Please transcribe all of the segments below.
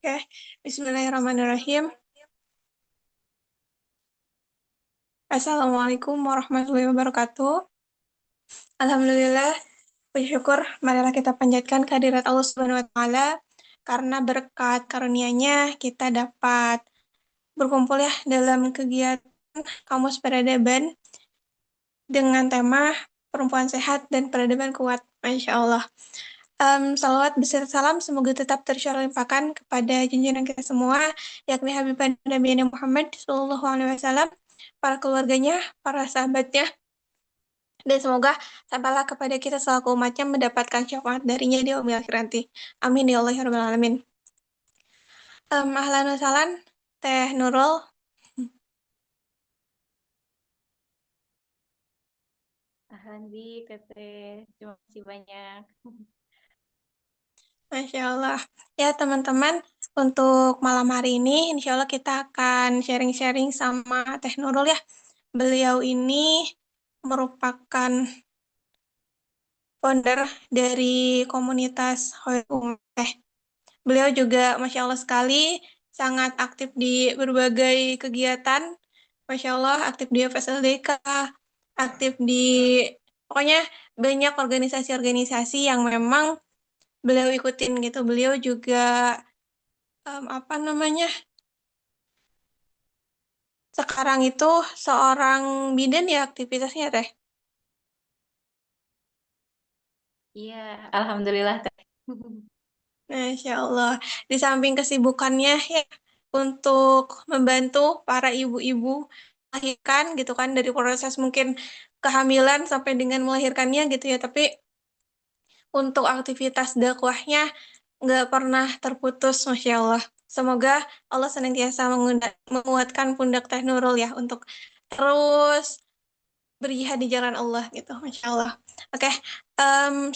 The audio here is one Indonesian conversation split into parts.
Oke, Bismillahirrahmanirrahim. Assalamualaikum warahmatullahi wabarakatuh. Alhamdulillah, puji syukur, marilah kita panjatkan kehadirat Allah Subhanahu wa Ta'ala, karena berkat karunia-Nya kita dapat berkumpul ya dalam kegiatan Kamus Peradaban dengan tema Perempuan Sehat dan Peradaban Kuat. Masya Allah. Salawat beserta salam semoga tetap tercurah limpahkan kepada junjungan kita semua, yakni Habib Nabi Muhammad Sallallahu Alaihi Wasallam, para keluarganya, para sahabatnya, dan semoga sampailah kepada kita selaku umatnya mendapatkan syafaat darinya di yaumil akhir nanti. Amin ya Allah ya Rabbal Alamin. Ahlan wa sahlan, Teh Nurul. Ahlan Teteh. Terima kasih banyak. Masya Allah. Ya teman-teman, untuk malam hari ini insya Allah kita akan sharing-sharing sama Teh Nurul ya. Beliau ini merupakan founder dari komunitas Hoyok Umeh. Beliau juga Masya Allah sekali, sangat aktif di berbagai kegiatan. Masya Allah, aktif di FSLDK, aktif di, pokoknya banyak organisasi-organisasi yang memang beliau ikutin gitu. Beliau juga, apa namanya, sekarang itu seorang bidan ya aktivitasnya Teh. Iya, alhamdulillah Teh. Masya Allah. Di samping kesibukannya ya untuk membantu para ibu-ibu melahirkan gitu kan dari proses mungkin kehamilan sampai dengan melahirkannya gitu ya. Tapi untuk aktivitas dakwahnya nggak pernah terputus, Masya Allah. Semoga Allah senantiasa menguatkan pundak Teh Nurul ya untuk terus berjihad di jalan Allah gitu, Masya Allah. Oke,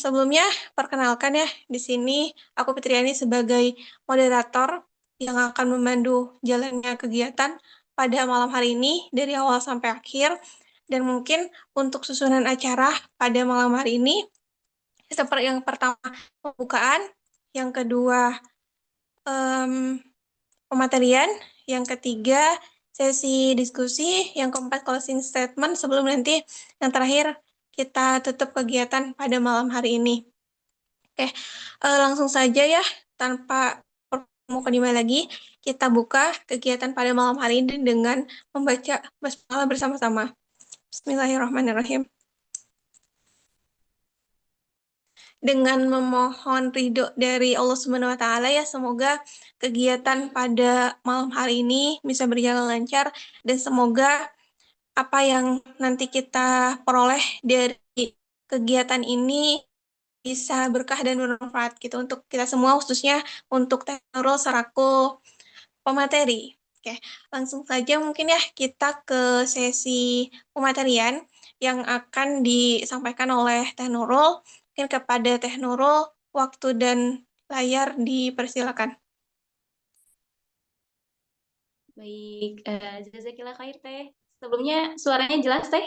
sebelumnya perkenalkan ya, di sini aku Fitriani sebagai moderator yang akan memandu jalannya kegiatan pada malam hari ini dari awal sampai akhir. Dan mungkin untuk susunan acara pada malam hari ini, seperti yang pertama pembukaan, yang kedua em, pematerian, yang ketiga sesi diskusi, yang keempat closing statement sebelum nanti yang terakhir kita tutup kegiatan pada malam hari ini. Oke, langsung saja ya tanpa mukadimah lagi kita buka kegiatan pada malam hari ini dengan membaca basmalah bersama-sama. Bismillahirrahmanirrahim. Dengan memohon ridho dari Allah Subhanahu wa Ta'ala ya, semoga kegiatan pada malam hari ini bisa berjalan lancar dan semoga apa yang nanti kita peroleh dari kegiatan ini bisa berkah dan bermanfaat gitu untuk kita semua, khususnya untuk Teh Nurul selaku pemateri. Oke, langsung saja mungkin ya kita ke sesi pematerian yang akan disampaikan oleh Teh Nurul. Mungkin kepada Teh Nurul, waktu dan layar dipersilakan. Baik, jazakillah khair Teh. Sebelumnya suaranya jelas Teh?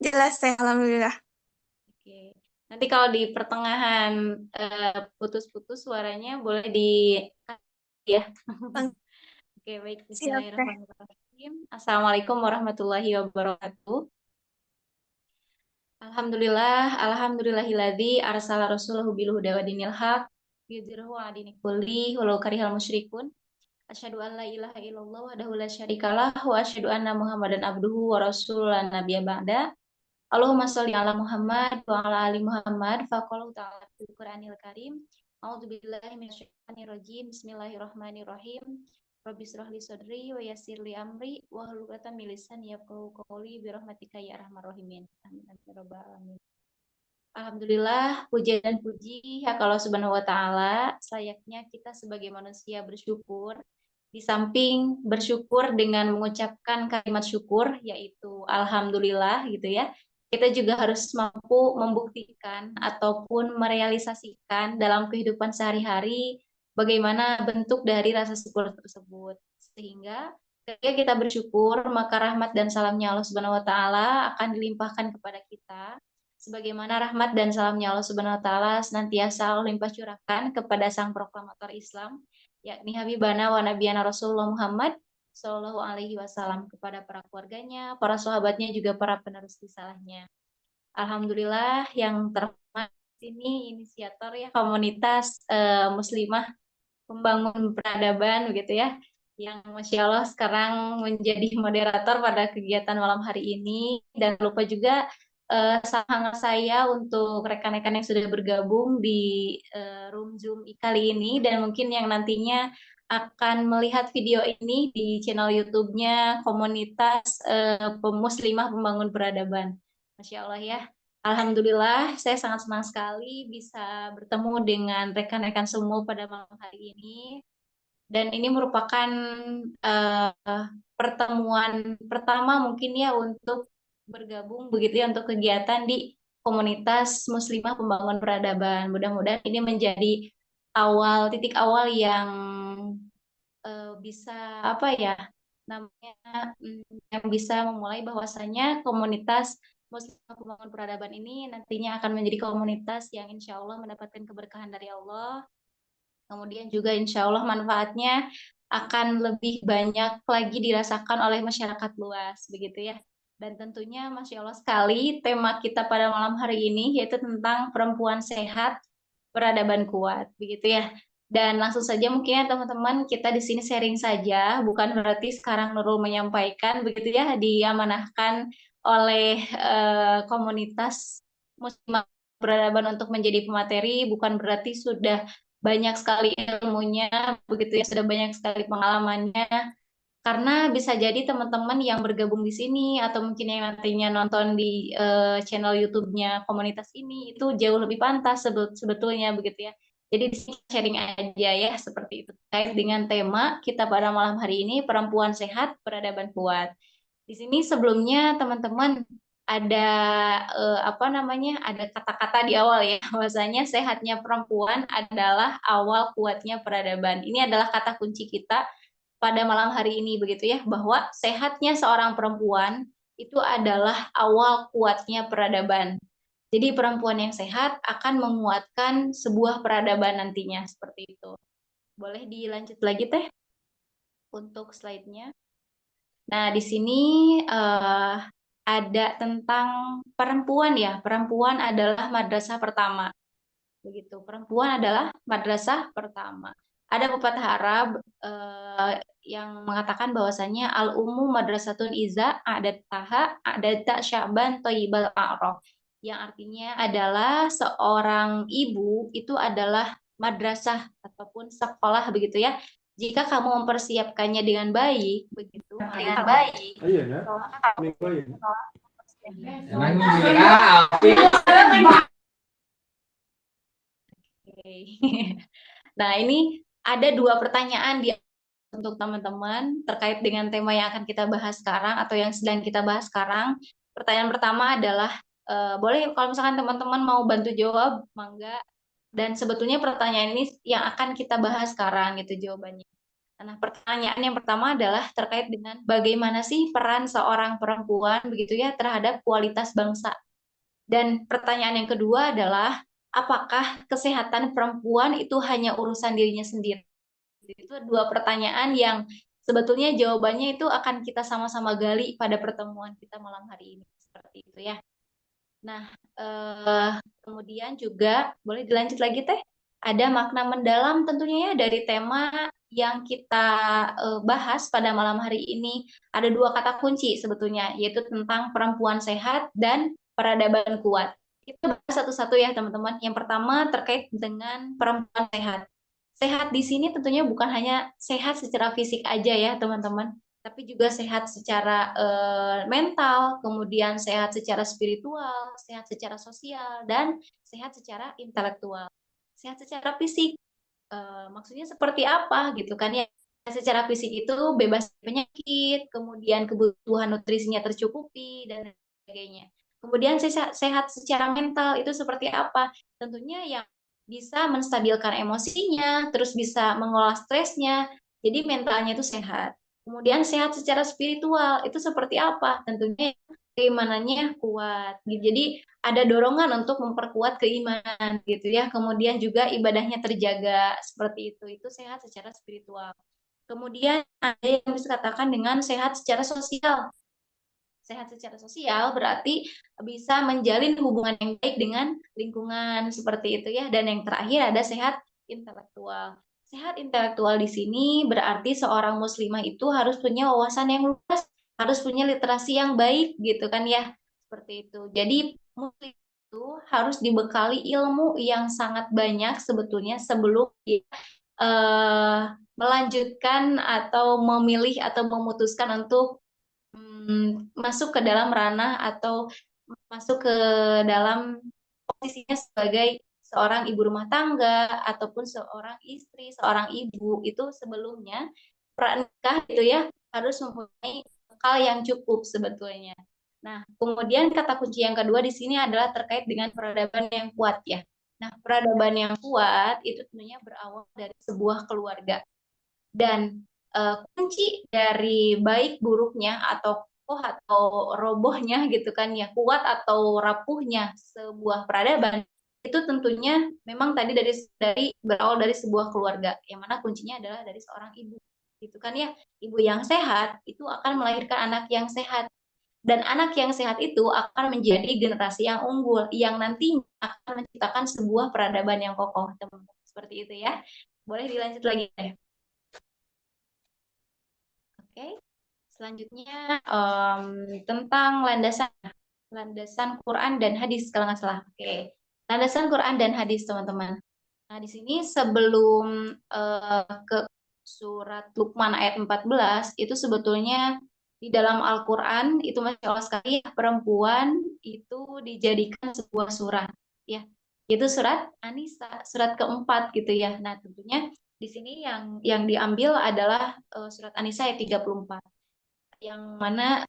Jelas, Teh, Alhamdulillah. Oke. Nanti kalau di pertengahan putus-putus suaranya boleh di ya. Oke, baik. Siap, Teh. Bismillahirrahmanirrahim. Assalamualaikum warahmatullahi wabarakatuh. Alhamdulillahilladzi arsala rasulahu bil huda wa dinil haq yudhhirahu 'ala dini kulli walau karihal musyrikun. Asyhadu an la ilaha illallah wahdahu la syarikalah wa asyhadu anna Muhammadan abduhu wa rasuluhu la nabiyya ba'da. Allahumma sholli ala Muhammad wa ala ali Muhammad faqala ta'ala fil Qur'anil Karim. A'udzu billahi minasyaitonir rajim. Bismillahirrahmanirrahim. Rabbi shrah li sadri wa yassir li amri wa hlul 'uqdatam min lisani yafqahu qawli bi rahmatika ya arhamar rahimin. Amin ya rabbal alamin. Alhamdulillah, puji dan puji hak Allah Subhanahu wa Ta'ala. Sayaknya kita sebagai manusia bersyukur, di samping bersyukur dengan mengucapkan kalimat syukur, yaitu Alhamdulillah, gitu ya. Kita juga harus mampu membuktikan ataupun merealisasikan dalam kehidupan sehari-hari bagaimana bentuk dari rasa syukur tersebut. Sehingga ketika kita bersyukur, maka rahmat dan salamnya Allah Subhanahu wa Ta'ala akan dilimpahkan kepada kita sebagaimana rahmat dan salamnya Allah Subhanahu wa taala senantiasa Allah limpah curahkan kepada sang proklamator Islam, yakni Habibana wa Nabiyana Rasulullah Muhammad Shallallahu alaihi wasallam, kepada para keluarganya, para sahabatnya, juga para penerus risalahnya. Alhamdulillah yang terhormat ini inisiator ya komunitas muslimah pembangun peradaban begitu ya, yang Masya Allah sekarang menjadi moderator pada kegiatan malam hari ini. Dan lupa juga semangat saya untuk rekan-rekan yang sudah bergabung di room Zoom kali ini, dan mungkin yang nantinya akan melihat video ini di channel YouTube-nya komunitas Muslimah Pembangun Peradaban. Masya Allah ya. Alhamdulillah, saya sangat senang sekali bisa bertemu dengan rekan-rekan semua pada malam hari ini. Dan ini merupakan pertemuan pertama mungkin ya untuk bergabung begitu ya untuk kegiatan di komunitas Muslimah Pembangun Peradaban. Mudah-mudahan ini menjadi titik awal yang bisa apa ya namanya yang bisa memulai bahwasanya komunitas Muslimah Pembangun Peradaban ini nantinya akan menjadi komunitas yang insya Allah mendapatkan keberkahan dari Allah. Kemudian juga insya Allah manfaatnya akan lebih banyak lagi dirasakan oleh masyarakat luas, begitu ya. Dan tentunya Masya Allah sekali tema kita pada malam hari ini yaitu tentang perempuan sehat, peradaban kuat, begitu ya. Dan langsung saja mungkin ya teman-teman, kita di sini sharing saja, bukan berarti sekarang Nurul menyampaikan, begitu ya, diamanahkan oleh komunitas Muslimah Peradaban untuk menjadi pemateri, bukan berarti sudah banyak sekali ilmunya, begitu ya, sudah banyak sekali pengalamannya. Karena bisa jadi teman-teman yang bergabung di sini atau mungkin yang nantinya nonton di channel YouTube-nya komunitas ini itu jauh lebih pantas sebetulnya begitu ya. Jadi di sini sharing aja ya seperti itu terkait dengan tema kita pada malam hari ini, perempuan sehat, peradaban kuat. Di sini sebelumnya teman-teman ada apa namanya? Ada kata-kata di awal ya, bahwasanya sehatnya perempuan adalah awal kuatnya peradaban. Ini adalah kata kunci kita pada malam hari ini begitu ya, bahwa sehatnya seorang perempuan itu adalah awal kuatnya peradaban. Jadi perempuan yang sehat akan menguatkan sebuah peradaban nantinya seperti itu. Boleh dilanjut lagi Teh untuk slide-nya. Nah, di sini ada tentang perempuan ya. Perempuan adalah madrasah pertama. Begitu. Perempuan adalah madrasah pertama. Ada pepatah Arab yang mengatakan bahwasanya al-ummu madrasatun iza a'data sya'ban thayyibal a'raf. Yang artinya adalah seorang ibu itu adalah madrasah ataupun sekolah begitu ya. Jika kamu mempersiapkannya dengan baik, begitu, dengan baik. Iya ya. Emang Nah, ini ada dua pertanyaan untuk teman-teman terkait dengan tema yang akan kita bahas sekarang atau yang sedang kita bahas sekarang. Pertanyaan pertama adalah, boleh kalau misalkan teman-teman mau bantu jawab, mangga. Dan sebetulnya pertanyaan ini yang akan kita bahas sekarang gitu jawabannya. Nah, pertanyaan yang pertama adalah terkait dengan bagaimana sih peran seorang perempuan begitu ya terhadap kualitas bangsa. Dan pertanyaan yang kedua adalah apakah kesehatan perempuan itu hanya urusan dirinya sendiri? Itu dua pertanyaan yang sebetulnya jawabannya itu akan kita sama-sama gali pada pertemuan kita malam hari ini. Seperti itu ya. Nah, kemudian juga boleh dilanjut lagi Teh. Ada makna mendalam tentunya ya dari tema yang kita bahas pada malam hari ini. Ada dua kata kunci sebetulnya, yaitu tentang perempuan sehat dan peradaban kuat. Kita bahas satu-satu ya teman-teman. Yang pertama terkait dengan perempuan sehat. Sehat di sini tentunya bukan hanya sehat secara fisik aja ya teman-teman, tapi juga sehat secara mental, kemudian sehat secara spiritual, sehat secara sosial, dan sehat secara intelektual. Sehat secara fisik, maksudnya seperti apa gitu kan ya? Secara fisik itu bebas penyakit, kemudian kebutuhan nutrisinya tercukupi dan sebagainya. Kemudian sehat secara mental itu seperti apa? Tentunya yang bisa menstabilkan emosinya, terus bisa mengolah stresnya, jadi mentalnya itu sehat. Kemudian sehat secara spiritual itu seperti apa? Tentunya keimanannya kuat. Gitu. Jadi ada dorongan untuk memperkuat keimanan gitu ya. Kemudian juga ibadahnya terjaga seperti itu. Itu sehat secara spiritual. Kemudian ada yang bisa katakan dengan sehat secara sosial. Sehat secara sosial berarti bisa menjalin hubungan yang baik dengan lingkungan seperti itu ya. Dan yang terakhir ada sehat intelektual. Sehat intelektual di sini berarti seorang muslimah itu harus punya wawasan yang luas, harus punya literasi yang baik gitu kan ya. Seperti itu. Jadi muslim itu harus dibekali ilmu yang sangat banyak sebetulnya sebelum dia melanjutkan atau memilih atau memutuskan untuk masuk ke dalam ranah atau masuk ke dalam posisinya sebagai seorang ibu rumah tangga ataupun seorang istri, seorang ibu itu sebelumnya pranikah gitu ya harus mempunyai bekal yang cukup sebetulnya. Nah, kemudian kata kunci yang kedua di sini adalah terkait dengan peradaban yang kuat ya. Nah, peradaban yang kuat itu tentunya berawal dari sebuah keluarga dan kunci dari baik buruknya atau kokoh atau robohnya gitu kan ya kuat atau rapuhnya sebuah peradaban itu tentunya memang tadi dari berawal dari sebuah keluarga yang mana kuncinya adalah dari seorang ibu gitu kan ya. Ibu yang sehat itu akan melahirkan anak yang sehat dan anak yang sehat itu akan menjadi generasi yang unggul yang nantinya akan menciptakan sebuah peradaban yang kokoh teman-teman. Seperti itu ya. Boleh dilanjut lagi ya. Oke, selanjutnya tentang landasan landasan Quran dan hadis kalau nggak salah. Oke, landasan Quran dan hadis teman-teman. Nah di sini sebelum ke surat Luqman ayat 14 itu sebetulnya di dalam Al-Quran itu masya Allah sekali ya, perempuan itu dijadikan sebuah surat ya itu surat An-Nisa surat keempat gitu ya. Nah tentunya di sini yang diambil adalah surat An-Nisa ayat 34 yang mana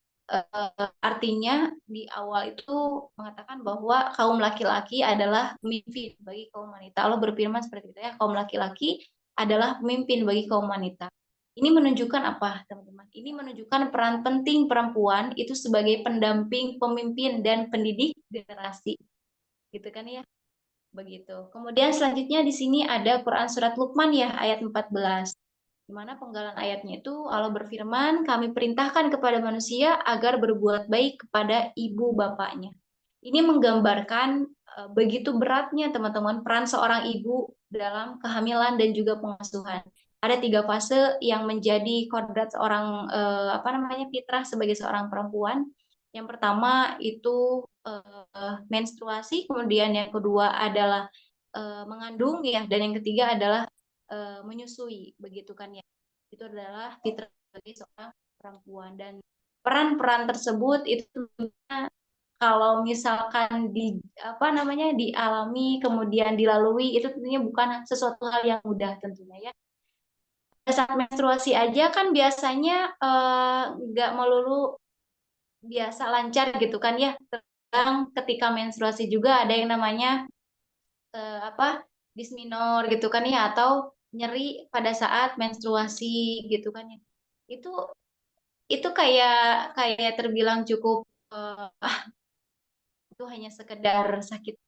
artinya di awal itu mengatakan bahwa kaum laki-laki adalah pemimpin bagi kaum wanita. Allah berfirman seperti itu ya, kaum laki-laki adalah pemimpin bagi kaum wanita. Ini menunjukkan apa, teman-teman? Ini menunjukkan peran penting perempuan itu sebagai pendamping, pemimpin, dan pendidik generasi. Gitu kan ya? Begitu. Kemudian selanjutnya di sini ada Quran Surat Luqman ya, ayat 14 di mana penggalan ayatnya itu Allah berfirman, kami perintahkan kepada manusia agar berbuat baik kepada ibu bapaknya. Ini menggambarkan begitu beratnya teman-teman peran seorang ibu dalam kehamilan dan juga pengasuhan. Ada tiga fase yang menjadi kodrat seorang apa namanya fitrah sebagai seorang perempuan. Yang pertama itu menstruasi, kemudian yang kedua adalah mengandung ya, dan yang ketiga adalah menyusui, begitu kan ya. Itu adalah fitrah sebagai seorang perempuan dan peran-peran tersebut itu tentunya kalau misalkan di apa namanya dialami kemudian dilalui itu tentunya bukan sesuatu hal yang mudah tentunya ya. Pada saat menstruasi aja kan biasanya nggak melulu biasa lancar gitu kan ya. Terkadang ketika menstruasi juga ada yang namanya apa disminor gitu kan ya atau nyeri pada saat menstruasi gitu kan ya. Itu itu kayak kayak terbilang cukup itu hanya sekedar sakit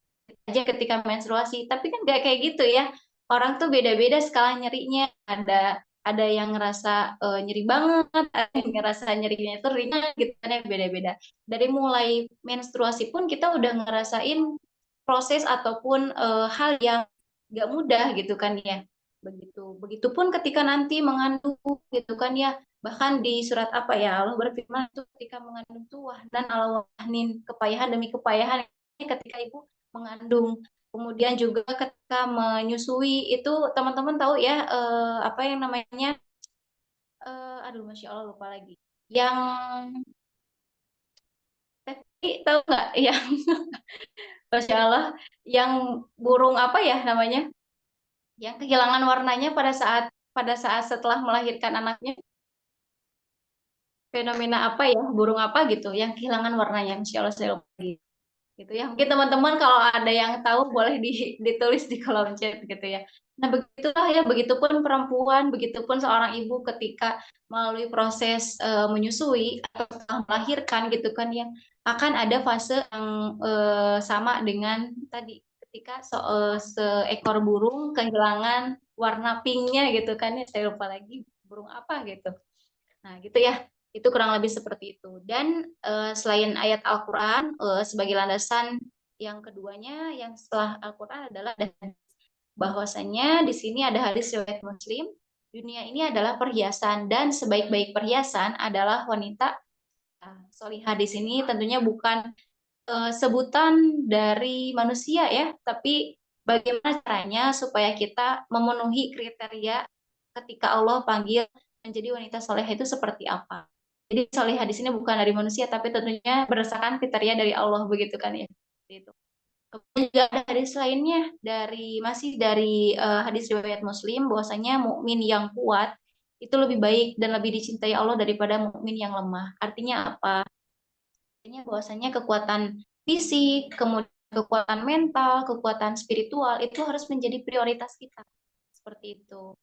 aja ketika menstruasi. Tapi kan gak kayak gitu ya. Orang tuh beda-beda skala nyerinya. Ada yang ngerasa nyeri banget, ada yang ngerasa nyerinya itu ringan gitu kan ya beda-beda. Dari mulai menstruasi pun kita udah ngerasain proses ataupun hal yang gak mudah gitu kan ya. Begitu. Begitupun ketika nanti mengandung gitu kan ya. Bahkan di surat apa ya Allah berfirman itu ketika mengandung tuh dan Allah wahnin kepayahan demi kepayahan ketika ibu mengandung. Kemudian juga ketika menyusui itu teman-teman tahu ya apa yang namanya aduh masya Allah lupa lagi. Yang tapi tahu nggak yang masya Allah yang burung apa ya namanya? Yang kehilangan warnanya pada saat setelah melahirkan anaknya. Fenomena apa ya burung apa gitu yang kehilangan warnanya masya Allah saya lupa lagi. gitu ya. Mungkin teman-teman kalau ada yang tahu boleh ditulis di kolom chat gitu ya. Nah, begitulah ya, begitupun perempuan, begitupun seorang ibu ketika melalui proses menyusui atau setelah melahirkan gitu kan ya, akan ada fase yang sama dengan tadi ketika seekor burung kehilangan warna pinknya gitu kan ya, saya lupa lagi burung apa gitu. Nah, gitu ya. Itu kurang lebih seperti itu. Dan selain ayat Al-Quran, sebagai landasan yang keduanya, yang setelah Al-Quran adalah bahwasanya di sini ada hadis riwayat Muslim, dunia ini adalah perhiasan dan sebaik-baik perhiasan adalah wanita. Nah, solihah di sini tentunya bukan sebutan dari manusia ya, tapi bagaimana caranya supaya kita memenuhi kriteria ketika Allah panggil menjadi wanita solehah itu seperti apa. Jadi solehah di sini bukan dari manusia, tapi tentunya berdasarkan kriteria dari Allah begitu kan ya. Itu. Kemudian juga ada hadis lainnya dari masih dari hadis riwayat Muslim bahwasanya mukmin yang kuat itu lebih baik dan lebih dicintai Allah daripada mukmin yang lemah. Artinya apa? Artinya bahwasanya kekuatan fisik, kemudian kekuatan mental, kekuatan spiritual itu harus menjadi prioritas kita. Seperti itu.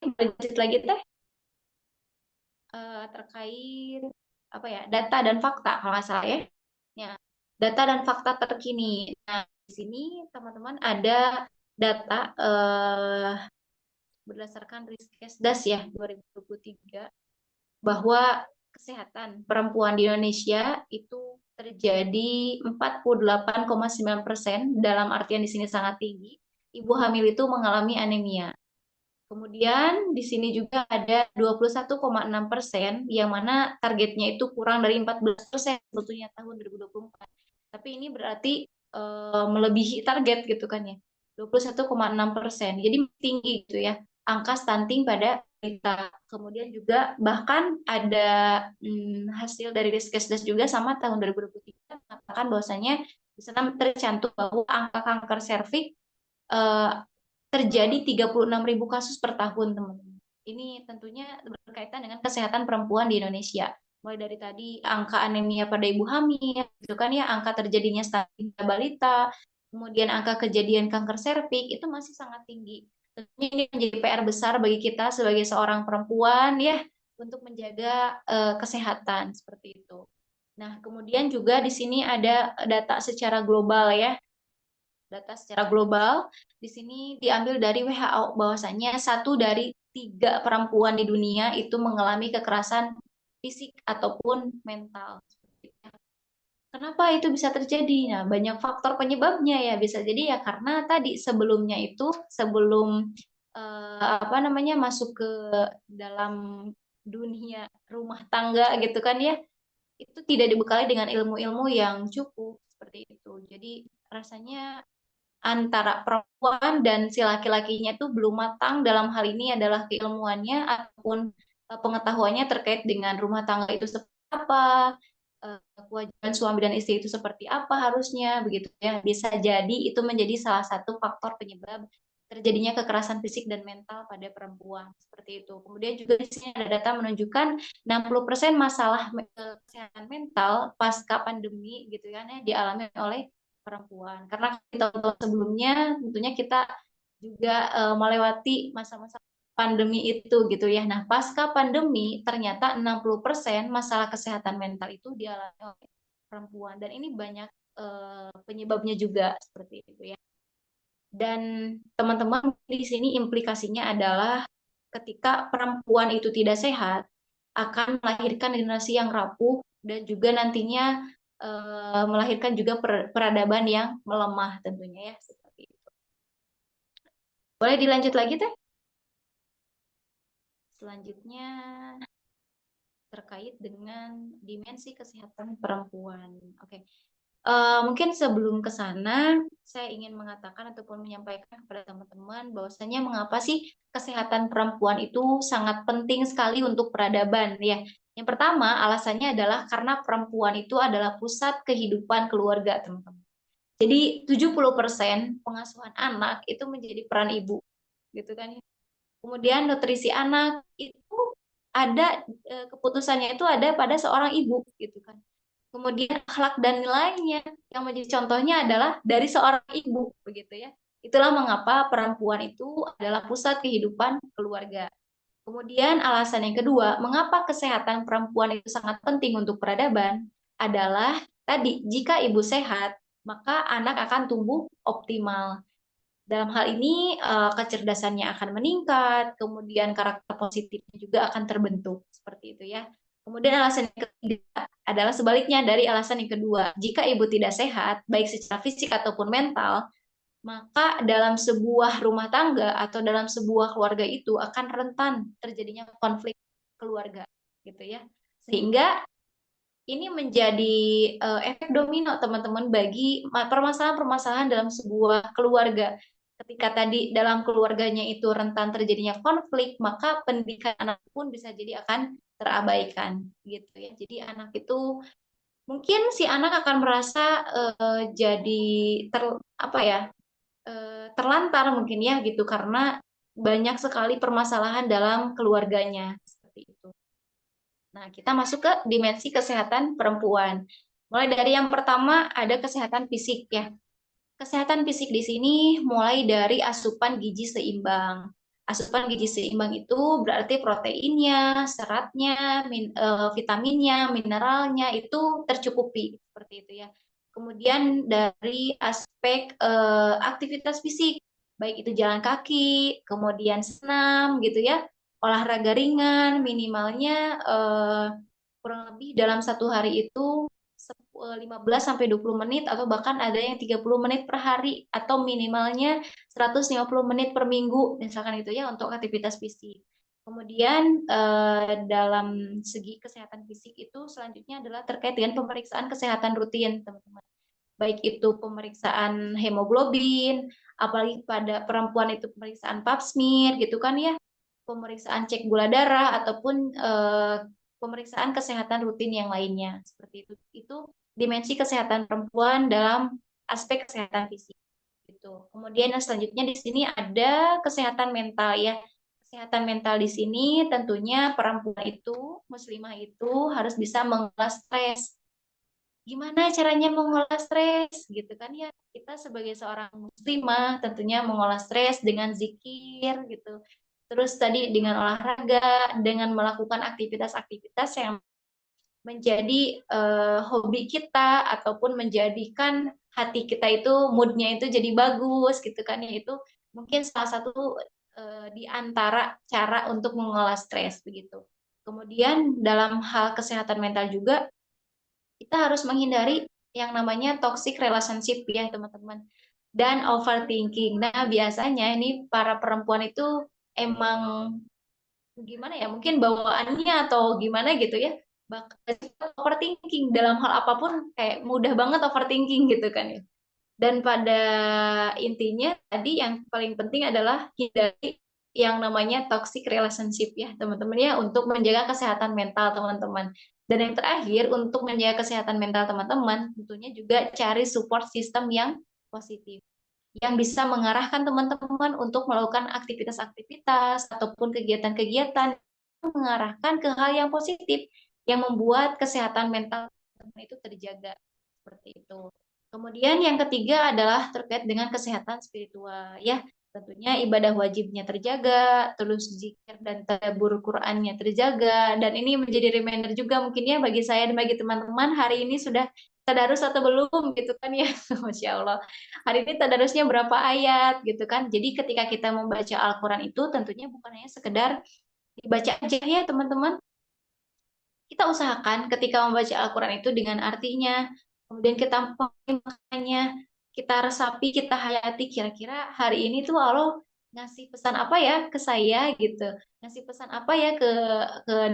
Lanjut lagi teh terkait apa ya data dan fakta kalau nggak salah ya. Ya, data dan fakta terkini. Nah, di sini teman-teman ada data berdasarkan Riskesdas ya 2023 bahwa kesehatan perempuan di Indonesia itu terjadi 48,9% dalam artian di sini sangat tinggi. Ibu hamil itu mengalami anemia. Kemudian di sini juga ada 21,6% yang mana targetnya itu kurang dari 14% sebetulnya tahun 2024. Tapi ini berarti melebihi target gitu kan ya. 21,6%. Jadi tinggi gitu ya. Angka stunting pada kita. Kemudian juga bahkan ada hasil dari Riskesdas juga sama tahun 2023 mengatakan bahwasanya di sana tercantum bahwa angka kanker serviks eh, terjadi 36.000 kasus per tahun, teman-teman. Ini tentunya berkaitan dengan kesehatan perempuan di Indonesia. Mulai dari tadi angka anemia pada ibu hamil, gitu kan ya, angka terjadinya stunting pada balita, kemudian angka kejadian kanker serviks itu masih sangat tinggi. Tentunya ini menjadi PR besar bagi kita sebagai seorang perempuan ya untuk menjaga kesehatan seperti itu. Nah, kemudian juga di sini ada data secara global ya, data secara global. Di sini diambil dari WHO bahwasanya satu dari tiga perempuan di dunia itu mengalami kekerasan fisik ataupun mental. Kenapa itu bisa terjadi? Nah, banyak faktor penyebabnya ya. Bisa jadi ya karena tadi sebelumnya itu sebelum apa namanya masuk ke dalam dunia rumah tangga gitu kan ya, itu tidak dibekali dengan ilmu-ilmu yang cukup seperti itu. Jadi rasanya antara perempuan dan si laki-lakinya itu belum matang dalam hal ini adalah keilmuannya ataupun pengetahuannya terkait dengan rumah tangga itu seperti apa, kewajiban suami dan istri itu seperti apa harusnya, begitu yang bisa jadi itu menjadi salah satu faktor penyebab terjadinya kekerasan fisik dan mental pada perempuan seperti itu. Kemudian juga di sini ada data menunjukkan 60% masalah kesehatan mental pasca pandemi gitu kan ya dialami oleh perempuan. Karena kita tahun sebelumnya tentunya kita juga melewati masa-masa pandemi itu gitu ya. Nah, pasca pandemi ternyata 60% masalah kesehatan mental itu dialami oleh perempuan dan ini banyak penyebabnya juga seperti itu ya. Dan teman-teman di sini implikasinya adalah ketika perempuan itu tidak sehat akan melahirkan generasi yang rapuh dan juga nantinya melahirkan juga peradaban yang melemah tentunya ya seperti itu. Boleh dilanjut lagi teh? Selanjutnya terkait dengan dimensi kesehatan perempuan. Oke. Mungkin sebelum ke sana, saya ingin mengatakan ataupun menyampaikan kepada teman-teman bahwasanya mengapa sih kesehatan perempuan itu sangat penting sekali untuk peradaban ya. Yang pertama, alasannya adalah karena perempuan itu adalah pusat kehidupan keluarga, teman-teman. Jadi 70% pengasuhan anak itu menjadi peran ibu, gitu kan. Kemudian nutrisi anak itu ada keputusannya itu ada pada seorang ibu, gitu kan. kemudian akhlak dan nilainya yang menjadi contohnya adalah dari seorang ibu, begitu ya. Itulah mengapa perempuan itu adalah pusat kehidupan keluarga. Kemudian alasan yang kedua, mengapa kesehatan perempuan itu sangat penting untuk peradaban adalah tadi, jika ibu sehat, maka anak akan tumbuh optimal. Dalam hal ini, kecerdasannya akan meningkat, kemudian karakter positifnya juga akan terbentuk, seperti itu ya. Kemudian alasan yang ketiga adalah sebaliknya dari alasan yang kedua. Jika ibu tidak sehat, baik secara fisik ataupun mental, maka dalam sebuah rumah tangga atau dalam sebuah keluarga itu akan rentan terjadinya konflik keluarga, gitu ya. Sehingga ini menjadi efek domino teman-teman bagi permasalahan-permasalahan dalam sebuah keluarga. Ketika tadi dalam keluarganya itu rentan terjadinya konflik, maka pendidikan anak pun bisa jadi akan terabaikan, gitu ya. Jadi anak itu mungkin si anak akan merasa jadi ter apa ya terlantar mungkin ya gitu karena banyak sekali permasalahan dalam keluarganya seperti itu. Nah, kita masuk ke dimensi kesehatan perempuan. Mulai dari yang pertama ada kesehatan fisik ya. Kesehatan fisik di sini mulai dari asupan gizi seimbang. Asupan gizi seimbang itu berarti proteinnya, seratnya, vitaminnya, mineralnya itu tercukupi seperti itu ya. Kemudian dari aspek aktivitas fisik, baik itu jalan kaki, kemudian senam gitu ya, olahraga ringan, minimalnya kurang lebih dalam satu hari itu 15 sampai 20 menit atau bahkan ada yang 30 menit per hari atau minimalnya 150 menit per minggu misalkan itu ya untuk aktivitas fisik. Kemudian dalam segi kesehatan fisik itu selanjutnya adalah terkait dengan pemeriksaan kesehatan rutin, teman-teman. Baik itu pemeriksaan hemoglobin, apalagi pada perempuan itu pemeriksaan pap smear gitu kan ya, pemeriksaan cek gula darah ataupun pemeriksaan kesehatan rutin yang lainnya seperti itu. Itu dimensi kesehatan perempuan dalam aspek kesehatan fisik. Gitu. Kemudian yang selanjutnya di sini ada kesehatan mental ya. Kesehatan mental di sini tentunya perempuan itu, muslimah itu harus bisa mengelola stres. Gimana caranya mengolah stres gitu kan ya. Kita sebagai seorang muslimah tentunya mengolah stres dengan zikir gitu. Terus tadi dengan olahraga, dengan melakukan aktivitas-aktivitas yang menjadi hobi kita ataupun menjadikan hati kita itu moodnya itu jadi bagus gitu kan ya, itu mungkin salah satu di antara cara untuk mengolah stres begitu. Kemudian dalam hal kesehatan mental juga kita harus menghindari yang namanya toxic relationship ya teman-teman, dan overthinking. Nah biasanya ini para perempuan itu emang gimana ya, mungkin bawaannya atau gimana gitu ya, bakal overthinking dalam hal apapun, kayak mudah banget overthinking gitu kan ya. Dan pada intinya tadi yang paling penting adalah hindari yang namanya toxic relationship ya teman-teman ya, untuk menjaga kesehatan mental teman-teman. Dan yang terakhir untuk menjaga kesehatan mental teman-teman tentunya juga cari support system yang positif, yang bisa mengarahkan teman-teman untuk melakukan aktivitas-aktivitas ataupun kegiatan-kegiatan yang mengarahkan ke hal yang positif yang membuat kesehatan mental teman-teman itu terjaga seperti itu. Kemudian yang ketiga adalah terkait dengan kesehatan spiritual ya. Tentunya ibadah wajibnya terjaga, terus zikir dan tadabbur Qur'annya terjaga, dan ini menjadi reminder juga mungkin ya bagi saya dan bagi teman-teman, hari ini sudah tadarus atau belum gitu kan ya. Masya Allah. Hari ini tadarusnya berapa ayat gitu kan. Jadi ketika kita membaca Al-Quran itu tentunya bukan hanya sekedar dibaca aja ya teman-teman. Kita usahakan ketika membaca Al-Quran itu dengan artinya, kemudian kita maknanya, kita resapi, kita hayati, kira-kira hari ini tuh Allah ngasih pesan apa ya ke saya gitu, ngasih pesan apa ya ke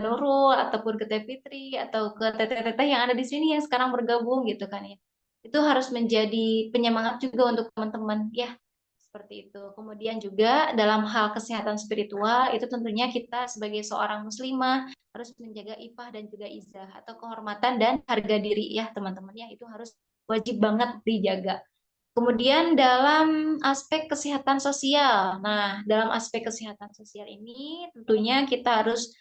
Nurul ataupun ke Teh Fitri atau ke teteh-teteh yang ada di sini yang sekarang bergabung gitu kan ya. Itu harus menjadi penyemangat juga untuk teman-teman ya, seperti itu. Kemudian juga dalam hal kesehatan spiritual itu tentunya kita sebagai seorang muslimah harus menjaga ifah dan juga izah atau kehormatan dan harga diri ya teman-teman ya, itu harus wajib banget dijaga. Kemudian dalam aspek kesehatan sosial, nah dalam aspek kesehatan sosial ini tentunya kita harus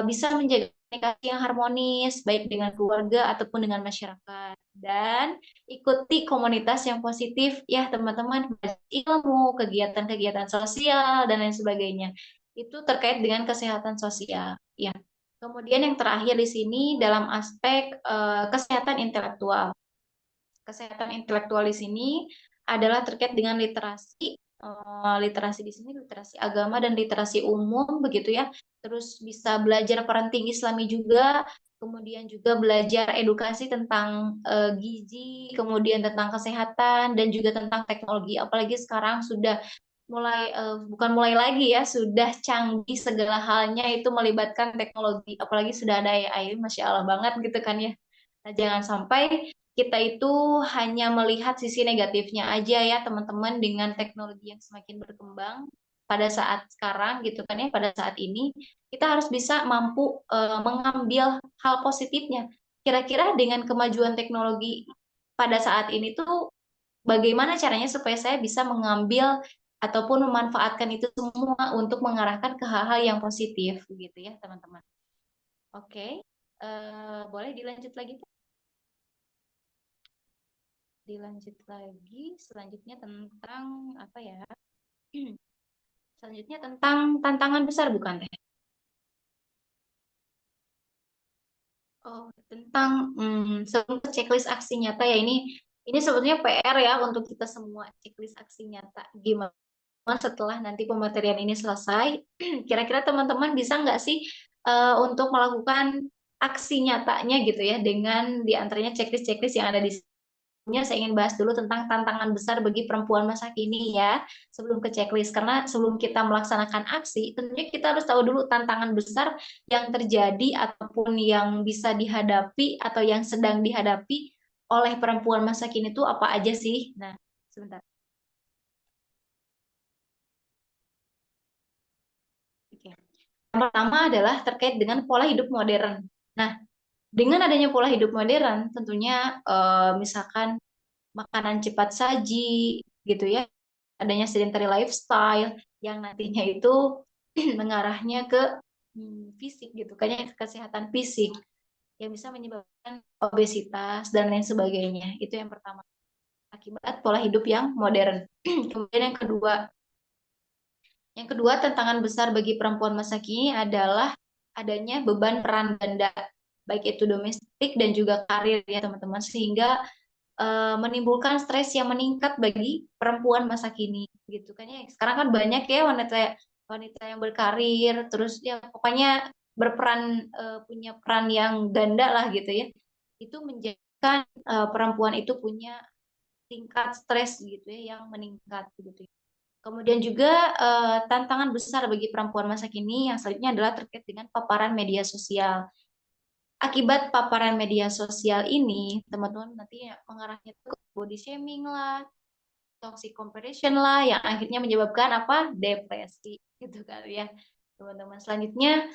bisa menjaga komunikasi yang harmonis, baik dengan keluarga ataupun dengan masyarakat. Dan ikuti komunitas yang positif ya teman-teman, ilmu, kegiatan-kegiatan sosial, dan lain sebagainya. Itu terkait dengan kesehatan sosial. Ya. Kemudian yang terakhir di sini dalam aspek kesehatan intelektual. Kesehatan intelektual di sini adalah terkait dengan literasi, literasi di sini literasi agama dan literasi umum begitu ya. Terus bisa belajar parenting Islami juga, kemudian juga belajar edukasi tentang gizi, kemudian tentang kesehatan dan juga tentang teknologi. Apalagi sekarang sudah mulai bukan mulai lagi ya, sudah canggih segala halnya itu melibatkan teknologi. Apalagi sudah ada AI, masya Allah banget gitu kan ya. Nah, jangan sampai kita itu hanya melihat sisi negatifnya aja ya teman-teman dengan teknologi yang semakin berkembang pada saat sekarang gitu kan ya, pada saat ini kita harus bisa mampu mengambil hal positifnya. Kira-kira dengan kemajuan teknologi pada saat ini tuh bagaimana caranya supaya saya bisa mengambil ataupun memanfaatkan itu semua untuk mengarahkan ke hal-hal yang positif gitu ya teman-teman. Oke, boleh dilanjut lagi? Dilanjut lagi selanjutnya tentang apa ya? Selanjutnya tentang tantangan besar bukan teh? Oh, tentang sebelum ke checklist aksi nyata ya ini sebetulnya PR ya untuk kita semua, checklist aksi nyata. Gimana setelah nanti pematerian ini selesai, kira-kira teman-teman bisa nggak sih untuk melakukan aksi nyatanya gitu ya dengan diantaranya checklist-checklist yang ada di saya ingin bahas dulu tentang tantangan besar bagi perempuan masa kini ya, sebelum ke checklist. Karena sebelum kita melaksanakan aksi, tentunya kita harus tahu dulu tantangan besar yang terjadi ataupun yang bisa dihadapi atau yang sedang dihadapi oleh perempuan masa kini itu apa aja sih? Nah, sebentar. Oke. Yang pertama adalah terkait dengan pola hidup modern. Nah, dengan adanya pola hidup modern, tentunya misalkan makanan cepat saji gitu ya, adanya sedentary lifestyle yang nantinya itu mengarahnya ke fisik gitu, kayaknya kesehatan fisik yang bisa menyebabkan obesitas dan lain sebagainya. Itu yang pertama, akibat pola hidup yang modern. Kemudian yang kedua tantangan besar bagi perempuan masa kini adalah adanya beban peran ganda, baik itu domestik dan juga karir ya teman-teman, sehingga menimbulkan stres yang meningkat bagi perempuan masa kini gitu kan ya. Sekarang kan banyak ya wanita wanita yang berkarir terus ya pokoknya berperan punya peran yang ganda lah gitu ya. Itu menjadikan perempuan itu punya tingkat stres gitu ya yang meningkat gitu ya. Kemudian juga tantangan besar bagi perempuan masa kini yang selanjutnya adalah terkait dengan paparan media sosial. Akibat paparan media sosial ini, teman-teman nanti mengarahnya ke body shaming lah, toxic comparison lah, yang akhirnya menyebabkan apa? Depresi, gitu kan ya, teman-teman. Selanjutnya,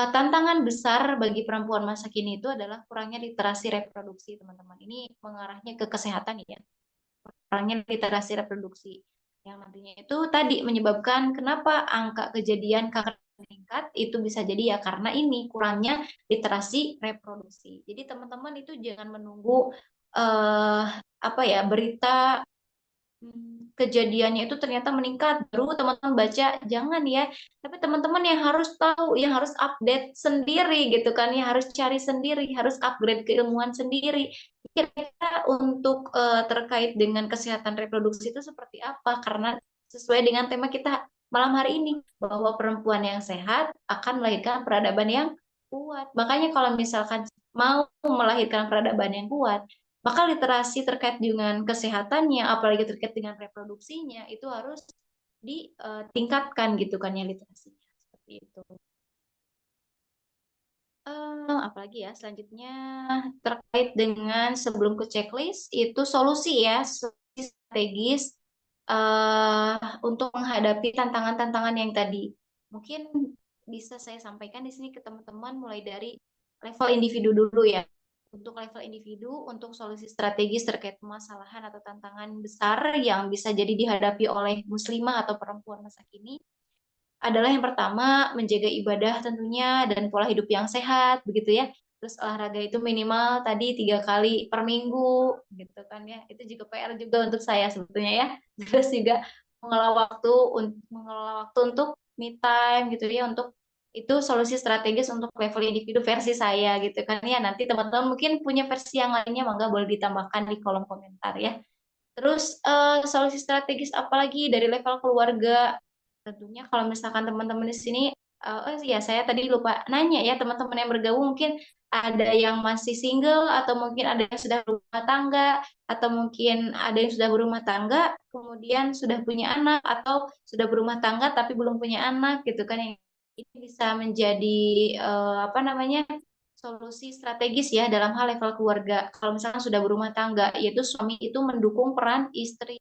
tantangan besar bagi perempuan masa kini itu adalah kurangnya literasi reproduksi, teman-teman. Ini mengarahnya ke kesehatan ya, kurangnya literasi reproduksi yang nantinya itu tadi menyebabkan kenapa angka kejadian kanker meningkat itu bisa jadi ya karena ini kurangnya literasi reproduksi. Jadi teman-teman itu jangan menunggu eh apa ya berita kejadiannya itu ternyata meningkat baru teman-teman baca, jangan ya, tapi teman-teman yang harus tahu, yang harus update sendiri gitu kan ya, harus cari sendiri, harus upgrade keilmuan sendiri. Kira-kira untuk terkait dengan kesehatan reproduksi itu seperti apa, karena sesuai dengan tema kita malam hari ini bahwa perempuan yang sehat akan melahirkan peradaban yang kuat. Makanya kalau misalkan mau melahirkan peradaban yang kuat, maka literasi terkait dengan kesehatannya, apalagi terkait dengan reproduksinya, itu harus ditingkatkan gitu kan ya literasinya. Seperti itu. Apalagi ya selanjutnya terkait dengan sebelum ke checklist itu solusi ya, solusi strategis eh untuk menghadapi tantangan-tantangan yang tadi. Mungkin bisa saya sampaikan di sini ke teman-teman mulai dari level individu dulu ya. Untuk level individu, untuk solusi strategis terkait permasalahan atau tantangan besar yang bisa jadi dihadapi oleh muslimah atau perempuan masa kini adalah yang pertama menjaga ibadah tentunya dan pola hidup yang sehat begitu ya. Terus olahraga itu minimal tadi 3 kali per minggu gitu kan ya. Itu juga PR juga untuk saya sebetulnya ya. Terus juga mengelola waktu untuk me time gitu ya, untuk itu solusi strategis untuk level individu versi saya gitu kan ya. Nanti teman-teman mungkin punya versi yang lainnya, mangga boleh ditambahkan di kolom komentar ya. Terus solusi strategis apalagi dari level keluarga? Tentunya kalau misalkan teman-teman di sini, oh ya saya tadi lupa nanya ya, teman-teman yang bergabung mungkin ada yang masih single atau mungkin ada yang sudah berumah tangga atau mungkin ada yang sudah berumah tangga kemudian sudah punya anak atau sudah berumah tangga tapi belum punya anak gitu kan. Ini bisa menjadi apa namanya, solusi strategis ya dalam hal level keluarga. Kalau misalkan sudah berumah tangga, yaitu suami itu mendukung peran istri